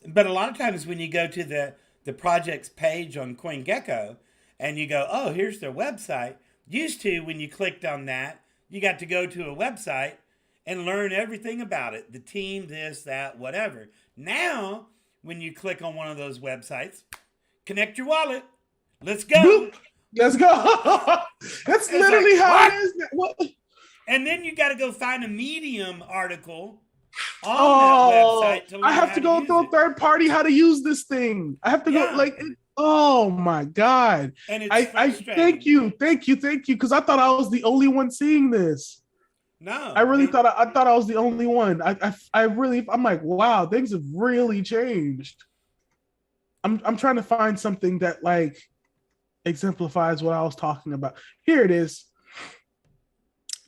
when you go to the project's page on CoinGecko and you go, oh, here's their website. Used to, when you clicked on that, you got to go to a website and learn everything about it. The team, this, that, whatever. Now, when you click on one of those websites, connect your wallet. Let's go. Boop. Let's go. That's literally like, how it is. What? And then you got to go find a Medium article on that website to learn I have to go through a third party how to use this thing. I have to go like, oh my God. And it's I thank you, because I thought I was the only one seeing this. No, I really thought I was the only one. I'm like, wow, things have really changed. I'm trying to find something that like exemplifies what I was talking about. Here it is.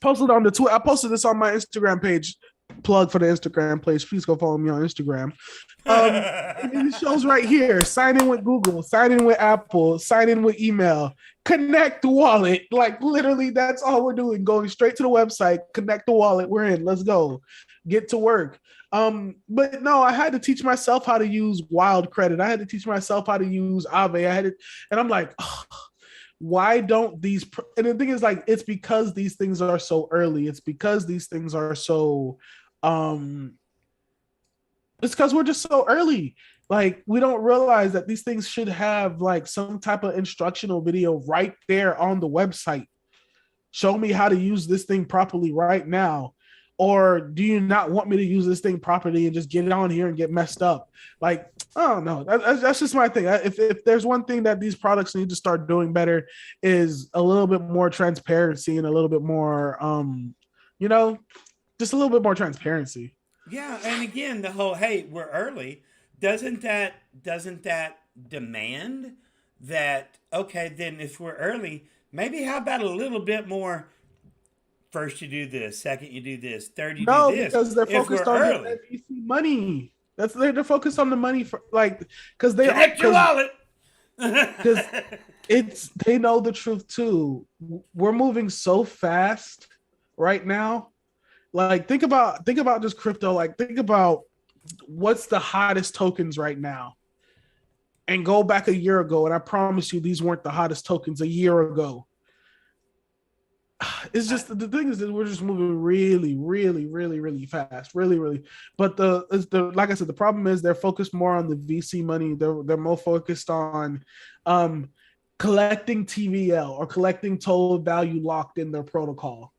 Posted on the Twitter. I posted this on my Instagram page. Plug for the Instagram page. Please go follow me on Instagram. It shows right here. Sign in with Google. Sign in with Apple. Sign in with email. Connect the wallet. Like literally, that's all we're doing. Going straight to the website. Connect the wallet. We're in. Let's go. Get to work. But no, I had to teach myself how to use Wild Credit. I had to teach myself how to use Aave. And I'm like, oh, why don't these? And the thing is, like, it's because these things are so early. It's because these things are so. It's because we're just so early. Like, we don't realize that these things should have like some type of instructional video right there on the website. Show me how to use this thing properly right now. Or do you not want me to use this thing properly and just get it on here and get messed up? Like, I don't know. That's just my thing. If there's one thing that these products need to start doing better is a little bit more transparency and a little bit more, just a little bit more transparency. Yeah, and again, the whole, hey, we're early. Doesn't that demand that, okay, then if we're early, maybe how about a little bit more? First you do this, second you do this, third you do this. No, because they're focused on the VC money. They're focused on the money for like because they connect your wallet. Because they know the truth too. We're moving so fast right now. Like think about just crypto. Like think about what's the hottest tokens right now, and go back a year ago. And I promise you, these weren't the hottest tokens a year ago. It's just the thing is that we're just moving really, really, really, really fast, really, really. But like I said, the problem is they're focused more on the VC money. They're more focused on collecting TVL or collecting total value locked in their protocol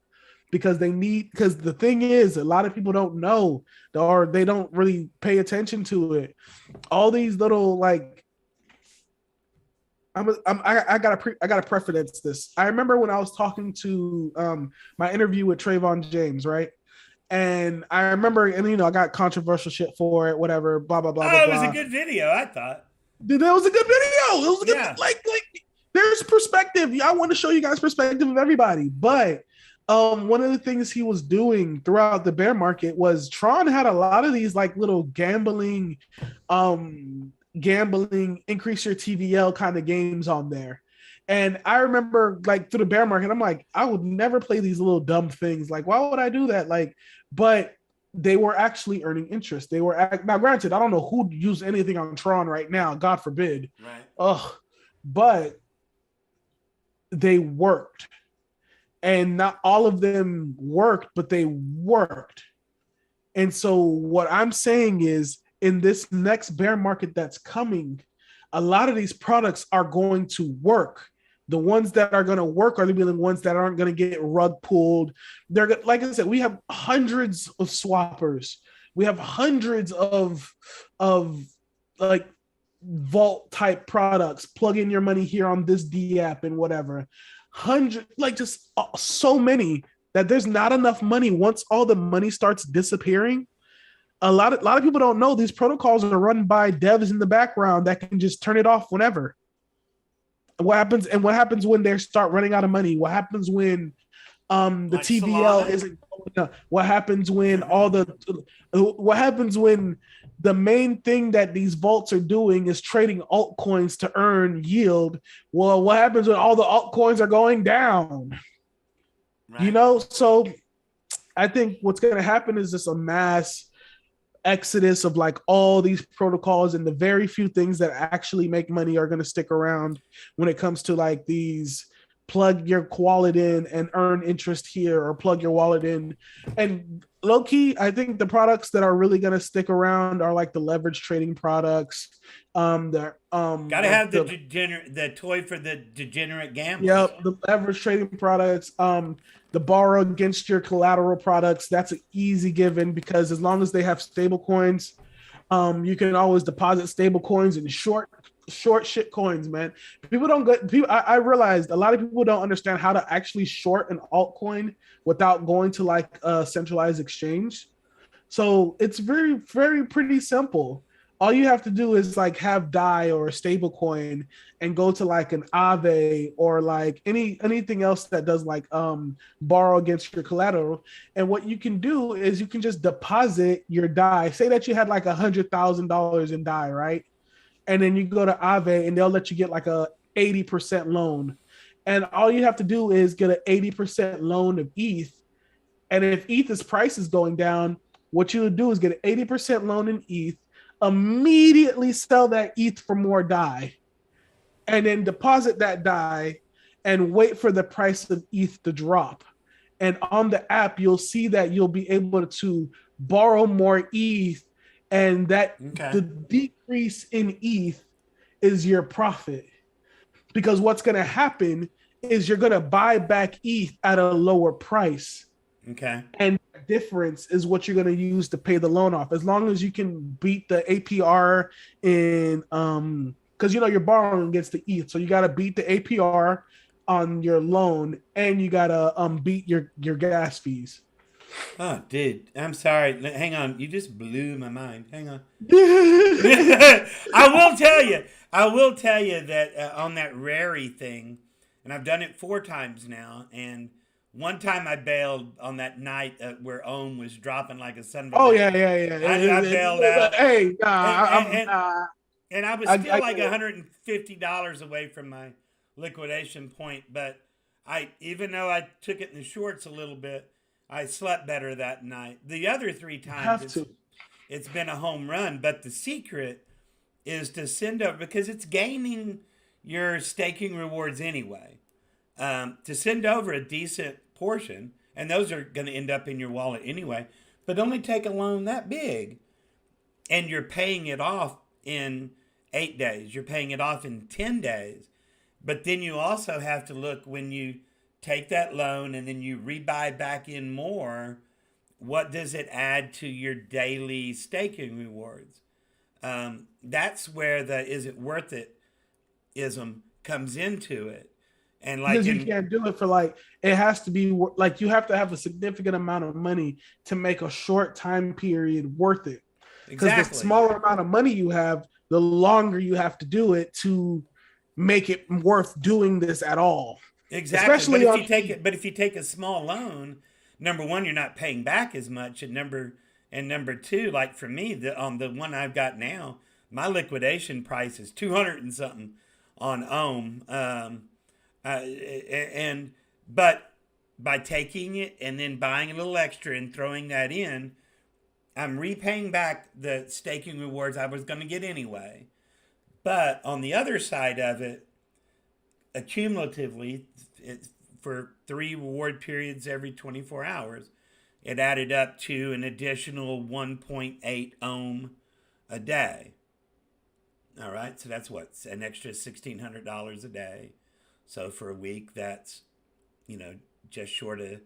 because the thing is a lot of people don't know or they don't really pay attention to it. All these little like. I gotta preference this. I remember when I was talking to my interview with Trayvon James, right? And I remember, and I got controversial shit for it, whatever, blah blah blah. Oh, blah, it was blah. a good video, I thought. Dude, that was a good video. It was a good, like there's perspective. I want to show you guys perspective of everybody, but one of the things he was doing throughout the bear market was Tron had a lot of these like little gambling, increase your TVL kind of games on there. And I remember like through the bear market, I'm like, I would never play these little dumb things. Like, why would I do that? Like, but they were actually earning interest. They were now granted, I don't know who use anything on Tron right now, God forbid. Right. Ugh, but they worked, and not all of them worked, but they worked. And so what I'm saying is, in this next bear market that's coming, a lot of these products are going to work. The ones that are going to work are going to be the ones that aren't going to get rug pulled. They're like I said, we have hundreds of swappers. We have hundreds of like vault type products. Plug in your money here on this D app and whatever. Like just so many that there's not enough money. Once all the money starts disappearing, a lot of people don't know these protocols are run by devs in the background that can just turn it off whenever. What happens when they start running out of money? What happens when the Like TVL Solana? isn't going up? What happens when the main thing that these vaults are doing is trading altcoins to earn yield? Well, what happens when all the altcoins are going down? Right. So I think what's going to happen is just a mass exodus of like all these protocols, and the very few things that actually make money are going to stick around when it comes to like these plug your wallet in and earn interest here, or plug your wallet in. And low key, I think the products that are really going to stick around are like the leverage trading products. Gotta Like have the toy for the degenerate gamblers. the leverage trading products, the borrow against your collateral products. That's an easy given, because as long as they have stable coins, you can always deposit stable coins and short shit coins, man. People don't get people. I realized a lot of people don't understand how to actually short an altcoin without going to like a centralized exchange. So it's very, very pretty simple. All you have to do is like have DAI or a stable coin and go to like an Aave or like anything else that does like borrow against your collateral. And what you can do is you can just deposit your DAI. Say that you had like $100,000 in DAI, right? And then you go to Aave and they'll let you get like a 80% loan. And all you have to do is get an 80% loan of ETH. And if ETH's price is going down, what you would do is get an 80% loan in ETH, immediately sell that ETH for more DAI, and then deposit that DAI and wait for the price of ETH to drop. And on the app, you'll see that you'll be able to borrow more ETH, and that Okay. the decrease in ETH is your profit. Because what's going to happen is you're going to buy back ETH at a lower price. Okay. And difference is what you're going to use to pay the loan off. As long as you can beat the APR in because you're borrowing against the ETH, so you got to beat the APR on your loan, and you got to beat your gas fees. Oh, dude, I'm sorry. Hang on. You just blew my mind. Hang on. Yeah, I will tell you. I will tell you that on that Rary thing, and I've done it 4 times now, and one time I bailed on that night where Ohm was dropping like a son of a oh bitch. I bailed out, hey, and I'm and, and I was still I like get it. $150 away from my liquidation point. But even though I took it in the shorts a little bit, I slept better that night. The other 3 times, Have to. it's been a home run. But the secret is to send over, because it's gaining your staking rewards anyway. To send over a decent portion, and those are going to end up in your wallet anyway. But only take a loan that big, and you're paying it off in 8 days. You're paying it off in 10 days. But then you also have to look, when you take that loan and then you rebuy back in more, what does it add to your daily staking rewards? That's where the is it worth it ism comes into it. And like Because you in can't do it for like, it has to be like, you have to have a significant amount of money to make a short time period worth it. Because the exactly, smaller amount of money you have, the longer you have to do it to make it worth doing this at all. exactly. But Especially if on you take it, but if you take a small loan, number one, you're not paying back as much, and number two, like for me, the one I've got now, my liquidation price is 200 and something on Ohm. And but by taking it and then buying a little extra and throwing that in, I'm repaying back the staking rewards I was going to get anyway. But on the other side of it, accumulatively, for 3 reward periods every 24 hours, it added up to an additional 1.8 ohm a day. All right, so that's what, an extra $1,600 a day. So for a week, that's, just short of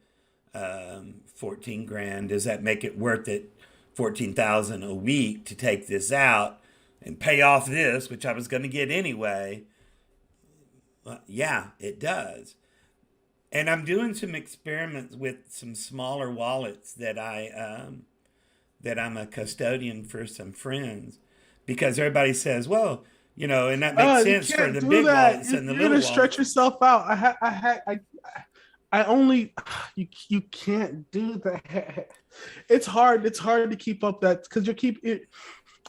14 grand. Does that make it worth it? 14,000 a week to take this out and pay off this, which I was going to get anyway. Well, yeah, it does. And I'm doing some experiments with some smaller wallets that I'm a custodian for some friends, because everybody says, well, and that makes sense for the big wallets and the little wallets. Stretch yourself out. I only you can't do that. It's hard. It's hard to keep up that, because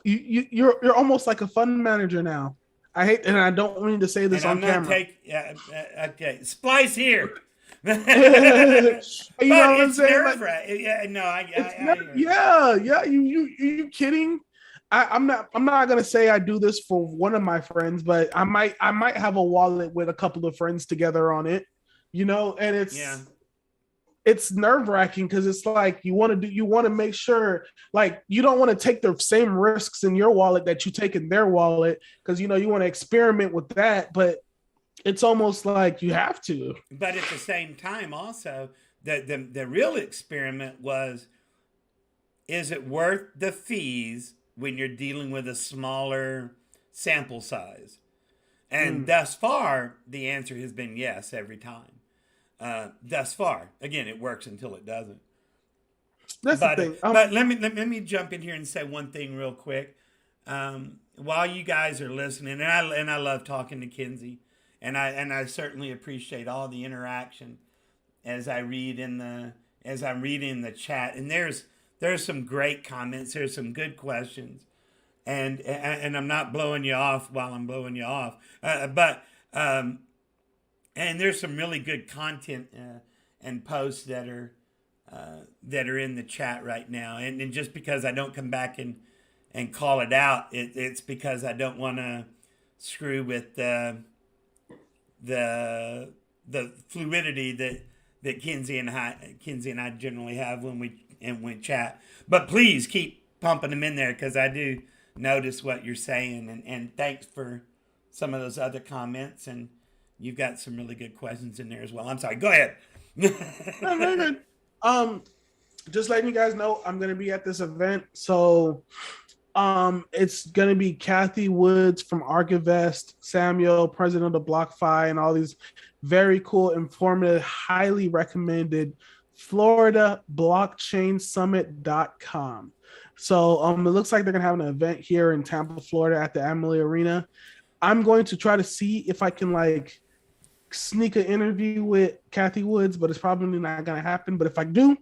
you're almost like a fund manager now. I hate, and I don't mean to say this on camera. Okay, splice here. You know what I'm saying? You kidding? I'm not gonna say I do this for one of my friends, but I might have a wallet with a couple of friends together on it, and it's nerve-wracking, because it's like you want to make sure, like, you don't want to take the same risks in your wallet that you take in their wallet, because you want to experiment with that, but it's almost like you have to. But at the same time, also, the real experiment was, is it worth the fees when you're dealing with a smaller sample size? And thus far, the answer has been yes every time. Thus far. Again, it works until it doesn't. That's the thing. But let me jump in here and say one thing real quick. While you guys are listening, and I love talking to Kenzie, and I certainly appreciate all the interaction as I'm reading the chat. And there's some great comments. There's some good questions, and I'm not blowing you off while I'm blowing you off, and there's some really good content and posts that are in the chat right now. And just because I don't come back and call it out, it's because I don't want to screw with the fluidity that Kenzie and I generally have when we chat. But please keep pumping them in there, because I do notice what you're saying, and thanks for some of those other comments, and you've got some really good questions in there as well. I'm sorry. Go ahead. No, just letting you guys know, I'm gonna be at this event. So it's gonna be Kathy Woods from Archivest, Samuel, president of BlockFi, and all these very cool, informative, highly recommended FloridaBlockchainSummit.com. So it looks like they're gonna have an event here in Tampa, Florida, at the Amalie Arena. I'm going to try to see if I can sneak an interview with Kathy Woods, but it's probably not gonna happen. But if I do,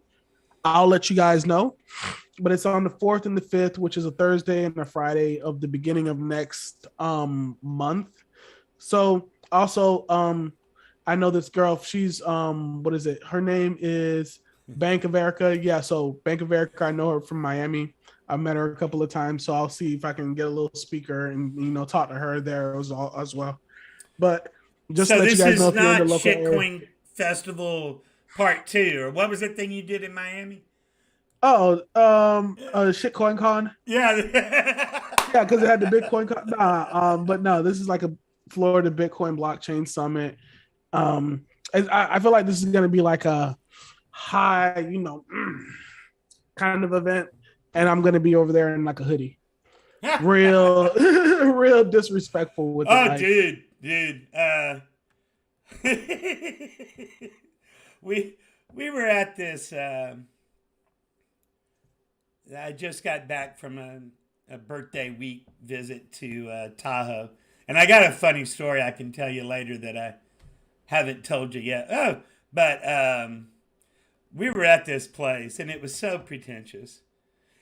I'll let you guys know. But it's on the 4th and the 5th, which is a Thursday and a Friday of the beginning of next month. So also, I know this girl, she's what is it? Her name is Bank of Erica. Yeah, so Bank of Erica, I know her from Miami. I've met her a couple of times, so I'll see if I can get a little speaker and talk to her there as well. But just so to let you guys know, if you're in the local Shitcoin Festival Part 2, or what was that thing you did in Miami? Shitcoin Con. Yeah. Yeah, because it had the Bitcoin Con. But no, this is like a Florida Bitcoin Blockchain Summit. I feel like this is going to be like a high, kind of event, and I'm going to be over there in like a hoodie. Real disrespectful with it. Dude. We were at this. I just got back from a birthday week visit to Tahoe, and I got a funny story I can tell you later that I haven't told you yet. But we were at this place, and it was so pretentious,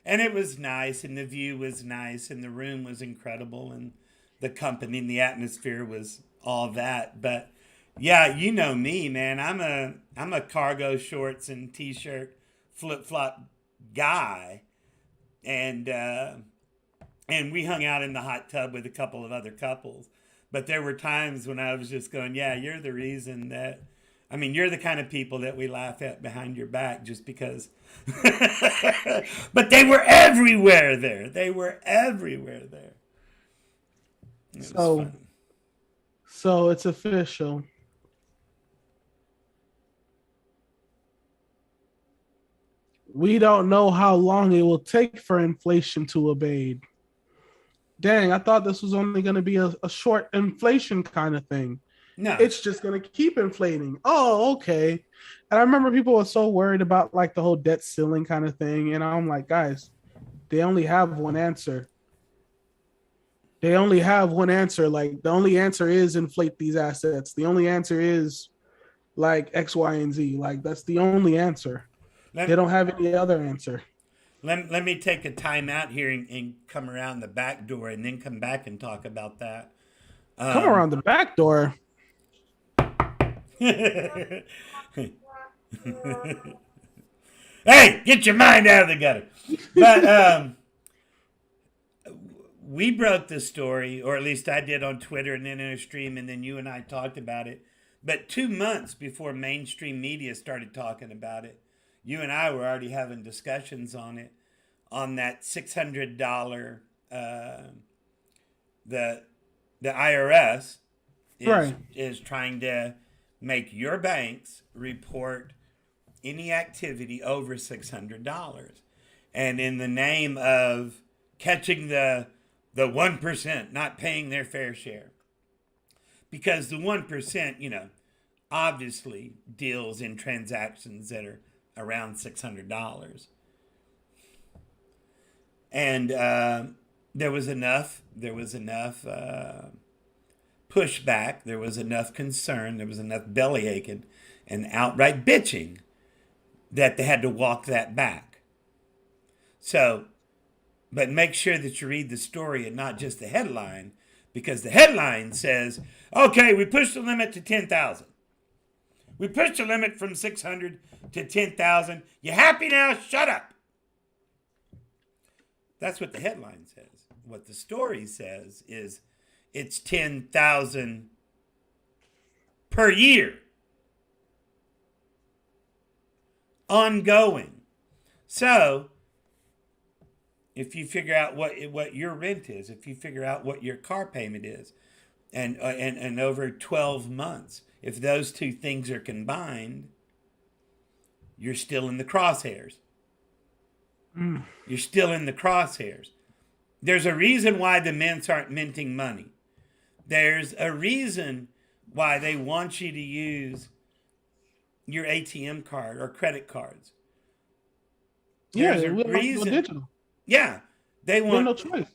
and it was nice, and the view was nice, and the room was incredible, and the company and the atmosphere was all that. But yeah, you know me, man. I'm a cargo shorts and t-shirt flip-flop guy. and we hung out in the hot tub with a couple of other couples. But there were times when I was just going, yeah, you're the reason that, I mean, you're the kind of people that we laugh at behind your back just because. But they were everywhere there. They were everywhere there. It was fun. So it's official. We don't know how long it will take for inflation to abate. Dang, I thought this was only going to be a short inflation kind of thing. No. It's just going to keep inflating. Oh, okay. And I remember people were so worried about like the whole debt ceiling kind of thing. And I'm like, guys, they only have one answer. They only have one answer. Like the only answer is inflate these assets. The only answer is like X, Y, and Z. Like that's the only answer. They don't have any other answer. Let me take a time out here and come around the back door and then come back and talk about that. Come around the back door. Hey, get your mind out of the gutter. But we broke the story, or at least I did on Twitter and then in a stream, and then you and I talked about it. But 2 months before mainstream media started talking about it, you and I were already having discussions on it, on that $600. The IRS is trying to make your banks report any activity over $600, and in the name of catching the 1% not paying their fair share, because the 1%, obviously deals in transactions that are around $600, and there was enough pushback, there was enough concern, there was enough belly aching and outright bitching that they had to walk that back. So, but make sure that you read the story and not just the headline, because the headline says, okay, we pushed the limit to 10,000. We pushed the limit from 600 to 10,000. You happy now? Shut up. That's what the headline says. What the story says is it's 10,000 per year. Ongoing. So, if you figure out what your rent is, if you figure out what your car payment is, and over 12 months, if those two things are combined, you're still in the crosshairs. You're still in the crosshairs. There's a reason why the mints aren't minting money. There's a reason why they want you to use your ATM card or credit cards. There's a reason. Digital. Yeah, they want no choice.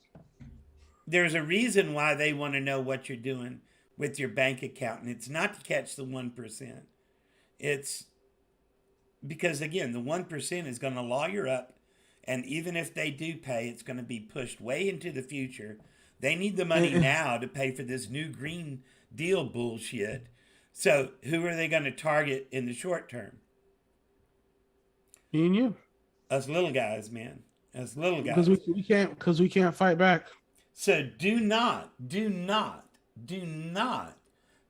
There's a reason why they want to know what you're doing with your bank account, and it's not to catch the 1%. It's because, again, the 1% is going to lawyer up, and even if they do pay, it's going to be pushed way into the future. They need the money now to pay for this new Green Deal bullshit. So who are they going to target in the short term? Me and you. Us little guys, man. Us little guys. Because we can't fight back. So do not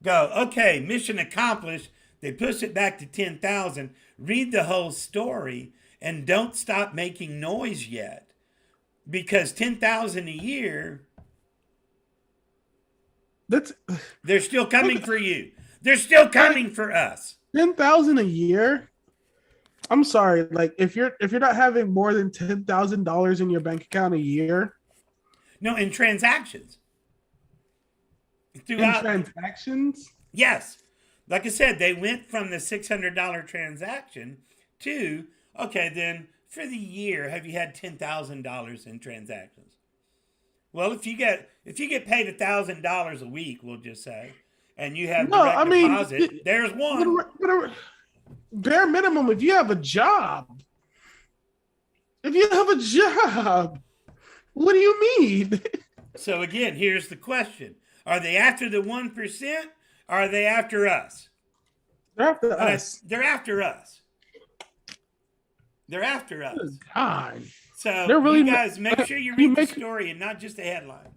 go, okay, mission accomplished. They push it back to 10,000. Read the whole story and don't stop making noise yet. Because 10,000 a year, they're still coming for you. They're still coming for us. 10,000 a year? I'm sorry, like if you're not having more than $10,000 in your bank account a year. No, in transactions. In transactions? Yes. Like I said, they went from the $600 transaction to, okay, then for the year, have you had $10,000 in transactions? Well, if you get paid $1,000 a week, we'll just say, and you have deposit, there's one. Bare minimum, if you have a job. What do you mean? So again, here's the question. Are they after the 1%? Or are they after us? They're after us. They're after us. They're after us. Good God. So They're you really guys make sure you you read the make story and not just the headlines.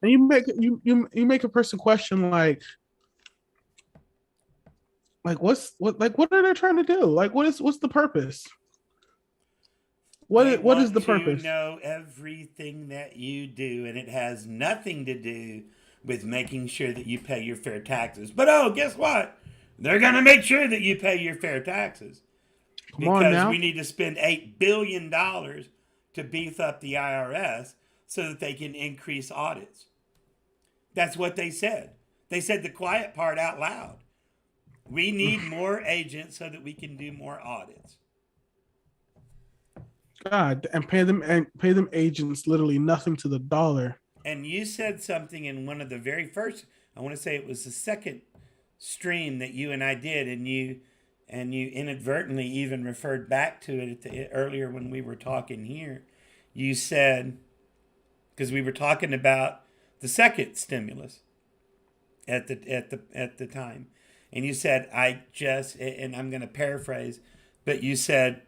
and you make a person question like what are they trying to do? Like what's the purpose? They What is want the to purpose? know everything that you do, and it has nothing to do with making sure that you pay your fair taxes. But oh, guess what? They're going to make sure that you pay your fair taxes Come on because we now. need to spend $8 billion to beef up the IRS so that they can increase audits. That's what they said. They said the quiet part out loud. We need more agents so that we can do more audits. God, and pay them agents literally nothing to the dollar. And you said something in one of the very first, I want to say it was the second stream that you and I did, and you inadvertently even referred back to it earlier when we were talking here. You said, because we were talking about the second stimulus at the time, and you said, and I'm going to paraphrase, but you said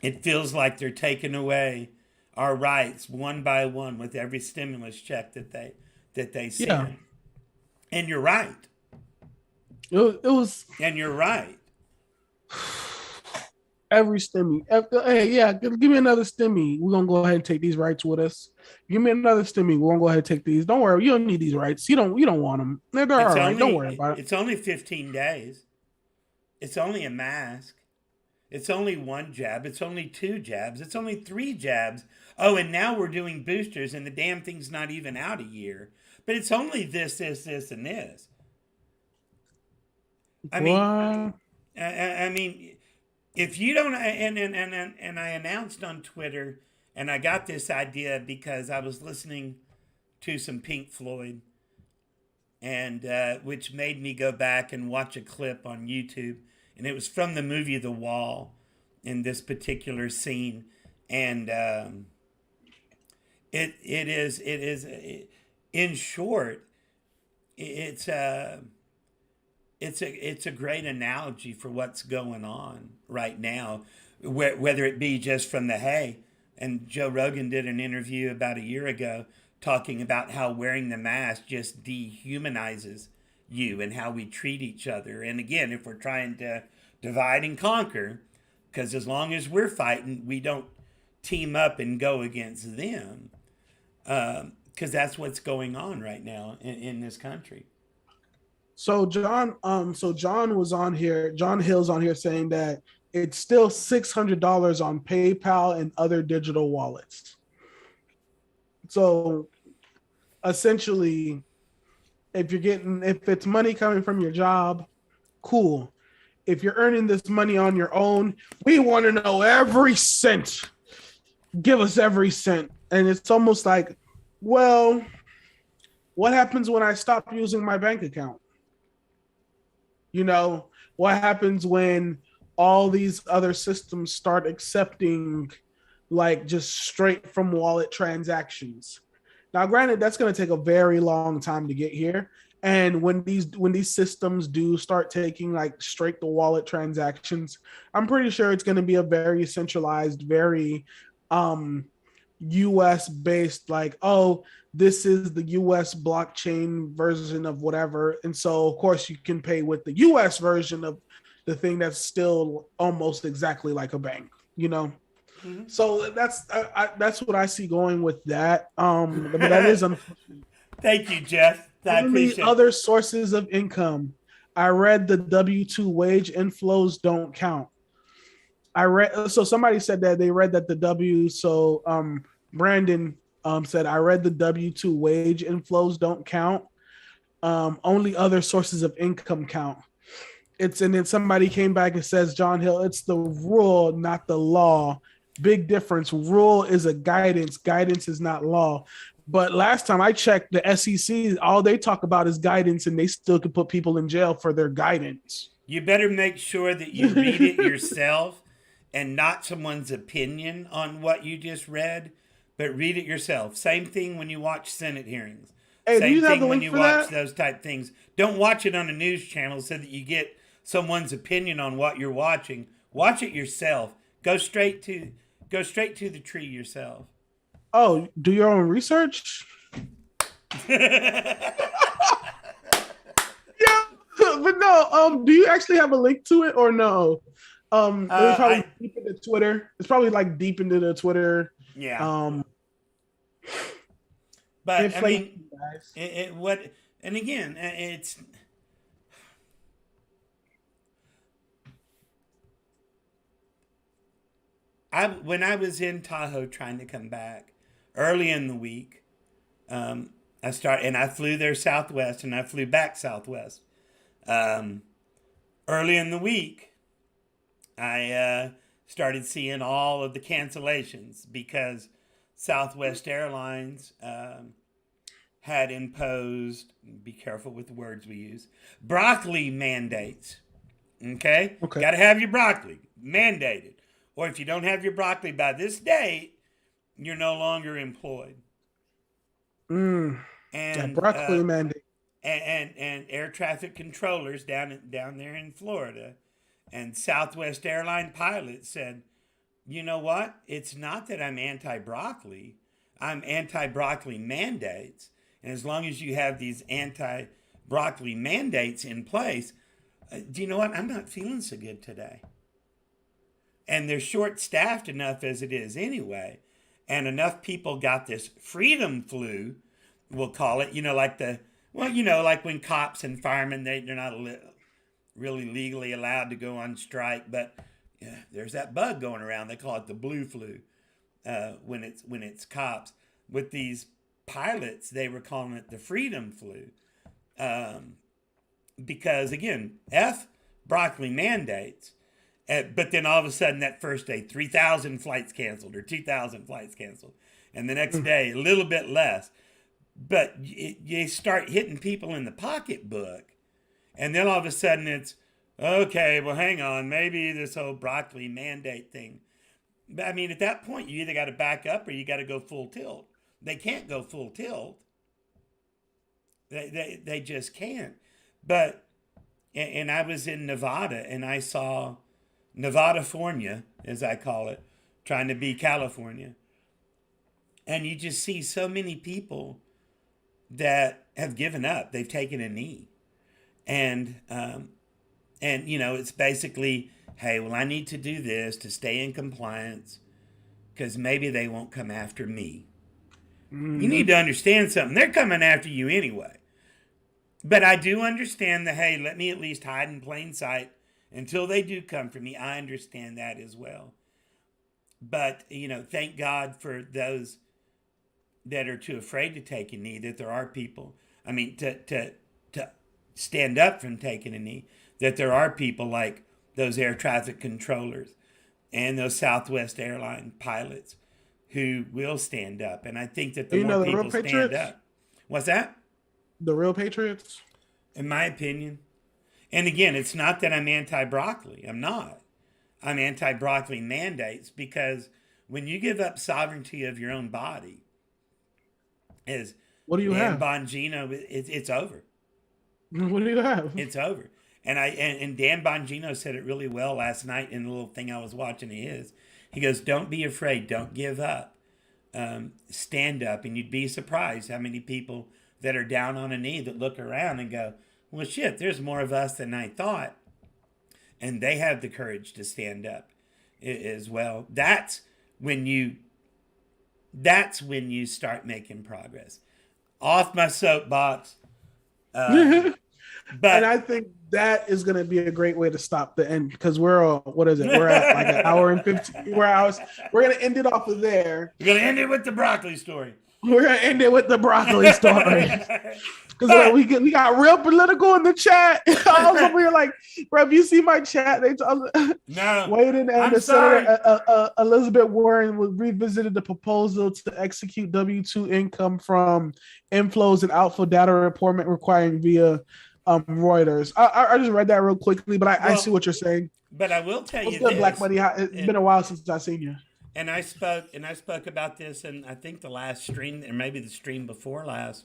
it feels like they're taking away our rights one by one with every stimulus check that they send. Yeah. And you're right. It was And you're right. every stimmy. Hey, yeah, give me another stimmy. We're gonna go ahead and take these rights with us. Give me another stimmy. We're gonna go ahead and take these. Don't worry, you don't need these rights. You don't want them. They're all right. Don't worry about it. It's only 15 days. It's only a mask. It's only one jab. It's only two jabs. It's only three jabs. Oh, and now we're doing boosters, and the damn thing's not even out a year. But it's only this, and this. I mean, I mean, if you don't, and I announced on Twitter, and I got this idea because I was listening to some Pink Floyd, and which made me go back and watch a clip on YouTube, and it was from the movie The Wall, in this particular scene, and it is in short, it's a great analogy for what's going on right now, whether it be just from the hay. And Joe Rogan did an interview about a year ago talking about how wearing the mask just dehumanizes you and how we treat each other. And again, if we're trying to divide and conquer, because as long as we're fighting, we don't team up and go against them, because that's what's going on right now in this country. So John was on here. John Hill's on here saying that it's still $600 on PayPal and other digital wallets. So essentially, if it's money coming from your job, cool. If you're earning this money on your own, we want to know every cent. Give us every cent. And it's almost like, well, what happens when I stop using my bank account? You know, what happens when all these other systems start accepting like just straight from wallet transactions? Now, granted, that's going to take a very long time to get here. And when these systems do start taking like straight to wallet transactions, I'm pretty sure it's going to be a very centralized, very US based, like, oh, this is the US blockchain version of whatever. And so of course you can pay with the US version of the thing that's still almost exactly like a bank, you know? Mm-hmm. So that's what I see going with that. But that is unfortunate. Thank you, Jeff. I appreciate other sources of income. I read the W-2 wage inflows don't count. So somebody said that they read that Brandon said, I read the W-2 wage inflows don't count. Only other sources of income count. And then somebody came back and says, John Hill, it's the rule, not the law. Big difference. Rule is a guidance. Guidance is not law. But last time I checked, the SEC, all they talk about is guidance, and they still could put people in jail for their guidance. You better make sure that you read it yourself and not someone's opinion on what you just read, but read it yourself. Same thing when you watch Senate hearings. Hey, Same thing when you watch that? Those type things. Don't watch it on a news channel so that you get someone's opinion on what you're watching. Watch it yourself. Go straight to Go straight to the tree yourself. Oh, do your own research? uh, Yeah, but no. Do you actually have a link to it or no? It was probably I deep into Twitter. It's probably like deep into the Twitter. yeah, Um, but I inflation, mean, guys. what? And again, it's I when I was in Tahoe trying to come back early in the week. Um, I flew there Southwest and I flew back Southwest. Um, Early in the week, I started seeing all of the cancellations because Southwest Airlines had imposed, be careful with the words we use, broccoli mandates. Okay? Okay. Got to have your broccoli mandated. Or if you don't have your broccoli by this date, you're no longer employed. Mm, that And broccoli mandate. and air traffic controllers down there in Florida and Southwest airline pilots said, "You know what? It's not that I'm anti-broccoli. I'm anti-broccoli mandates. And as long as you have these anti-broccoli mandates in place, do you know what? I'm not feeling so good today." And they're short-staffed enough as it is anyway, and enough people got this freedom flu, we'll call it, like when cops and firemen, they're not really legally allowed to go on strike, but yeah, there's that bug going around. They call it the blue flu when it's cops. With these pilots, they were calling it the freedom flu because again, broccoli mandates. But then all of a sudden, that first day, 3,000 flights canceled or 2,000 flights canceled. And the next day, a little bit less. But you start hitting people in the pocketbook. And then all of a sudden, it's, okay, well, hang on. Maybe this whole broccoli mandate thing. But I mean, at that point, you either got to back up or you got to go full tilt. They can't go full tilt. They just can't. But, and I was in Nevada and I saw Nevada-fornia, as I call it, trying to be California. And you just see so many people that have given up. They've taken a knee. And it's basically, hey, well, I need to do this to stay in compliance because maybe they won't come after me. You need to understand something. They're coming after you anyway. But I do understand the, hey, let me at least hide in plain sight until they do come for me. I understand that as well. But, thank God for those that are too afraid to take a knee, that there are people, to stand up from taking a knee, that there are people like those air traffic controllers and those Southwest airline pilots who will stand up. And I think that the more people stand up. What's that? The real patriots? In my opinion. And again, it's not that I'm anti-broccoli. I'm not. I'm anti-broccoli mandates because when you give up sovereignty of your own body, as what do you Dan have? Bongino, it's over. What do you have? It's over. And Dan Bongino said it really well last night in the little thing I was watching of his. He goes, "Don't be afraid. Don't give up. Stand up." And you'd be surprised how many people that are down on a knee that look around and go, "Well, shit, there's more of us than I thought." And they have the courage to stand up as well. That's when you start making progress. Off my soapbox. But and I think that is going to be a great way to stop the end because we're what is it? We're at like an hour and 15 hours. We're going to end it off of there. We're going to end it with the broccoli story. We're going to end it with the broccoli story. Because we got real political in the chat. I was over here like, bro, if you see my chat, no, waiting and the Senator Elizabeth Warren revisited the proposal to execute W-2 income from inflows and outflow data reporting requiring via Reuters. I just read that real quickly, but I see what you're saying. But I will tell you good, this. Black Buddy. It's been a while since I've seen you. And I spoke about this in I think the last stream, or maybe the stream before last.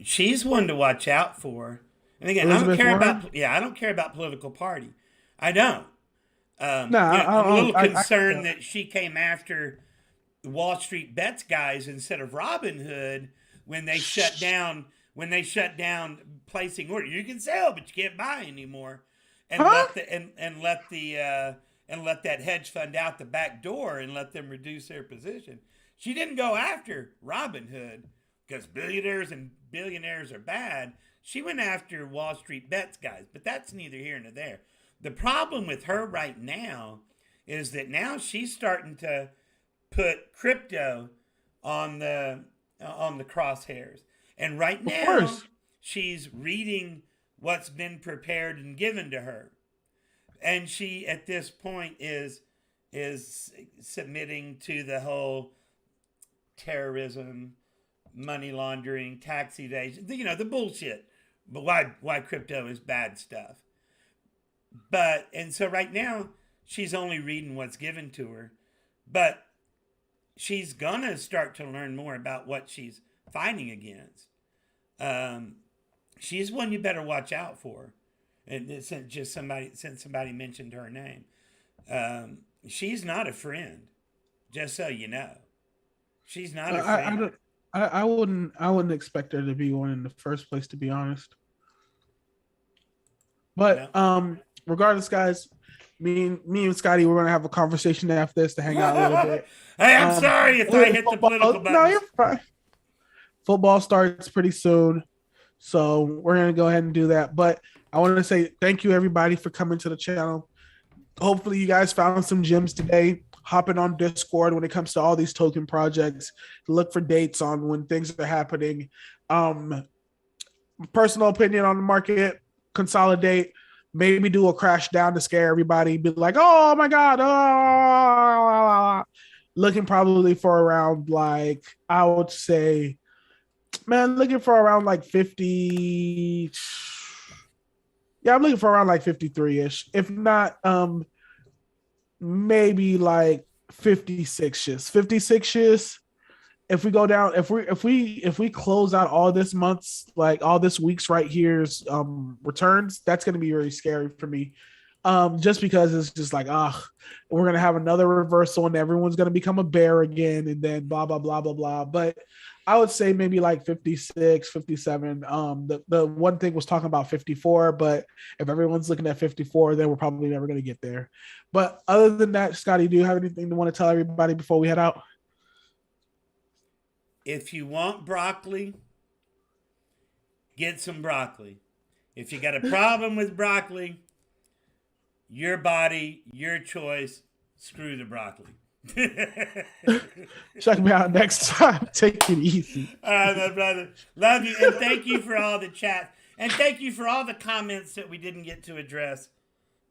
She's one to watch out for. And again, I don't care about political party. I don't. No, I'm a little I concerned that she came after Wall Street Bets guys instead of Robinhood when they shut down placing order. You can sell, but you can't buy anymore, and huh? let that hedge fund out the back door and let them reduce their position. She didn't go after Robinhood because billionaires are bad. She went after Wall Street Bets guys, but that's neither here nor there. The problem with her right now is that now she's starting to put crypto on the crosshairs. And right Of now, course. she's reading what's been prepared and given to her. And she at this point is submitting to the whole terrorism, money laundering, tax evasion, the bullshit. But why crypto is bad stuff. And so right now she's only reading what's given to her. But she's gonna start to learn more about what she's fighting against. She's one you better watch out for. And since somebody mentioned her name, she's not a friend. Just so you know, she's not a I friend. don't. I wouldn't expect her to be one in the first place, to be honest. Well, But regardless, guys, me and Scotty, we're gonna have a conversation after this to hang out a little bit. hey, I'm sorry if I hit the political Football, no, buttons. you're fine. Football starts pretty soon, so we're gonna go ahead and do that. But I want to say thank you everybody for coming to the channel. Hopefully, you guys found some gems today. Hopping on Discord when it comes to all these token projects. Look for dates on when things are happening. Personal opinion on the market: consolidate. Maybe do a crash down to scare everybody. Be like, oh my god, oh. Looking probably for around like I would say, man, looking for around like 50. Yeah, I'm looking for around like 53-ish. If not, maybe like 56-ish. 56-ish. If we go down, if we close out all this month's, like all this week's right here's returns, that's gonna be really scary for me. Just because it's just like, we're gonna have another reversal and everyone's gonna become a bear again, and then blah blah blah blah blah. But I would say maybe like 56, 57. The one thing was talking about 54, but if everyone's looking at 54, then we're probably never gonna get there. But other than that, Scotty, do you have anything to want to tell everybody before we head out? If you want broccoli, get some broccoli. If you got a problem with broccoli, your body, your choice, screw the broccoli. Check me out next time. Take it easy. All right, my brother. Love you. And thank you for all the chat. And thank you for all the comments that we didn't get to address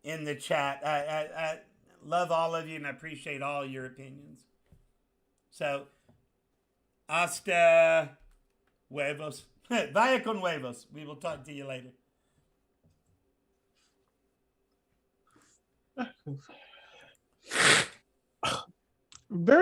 in the chat. I love all of you and I appreciate all your opinions. So, hasta huevos. Vaya con huevos. We will talk to you later. Very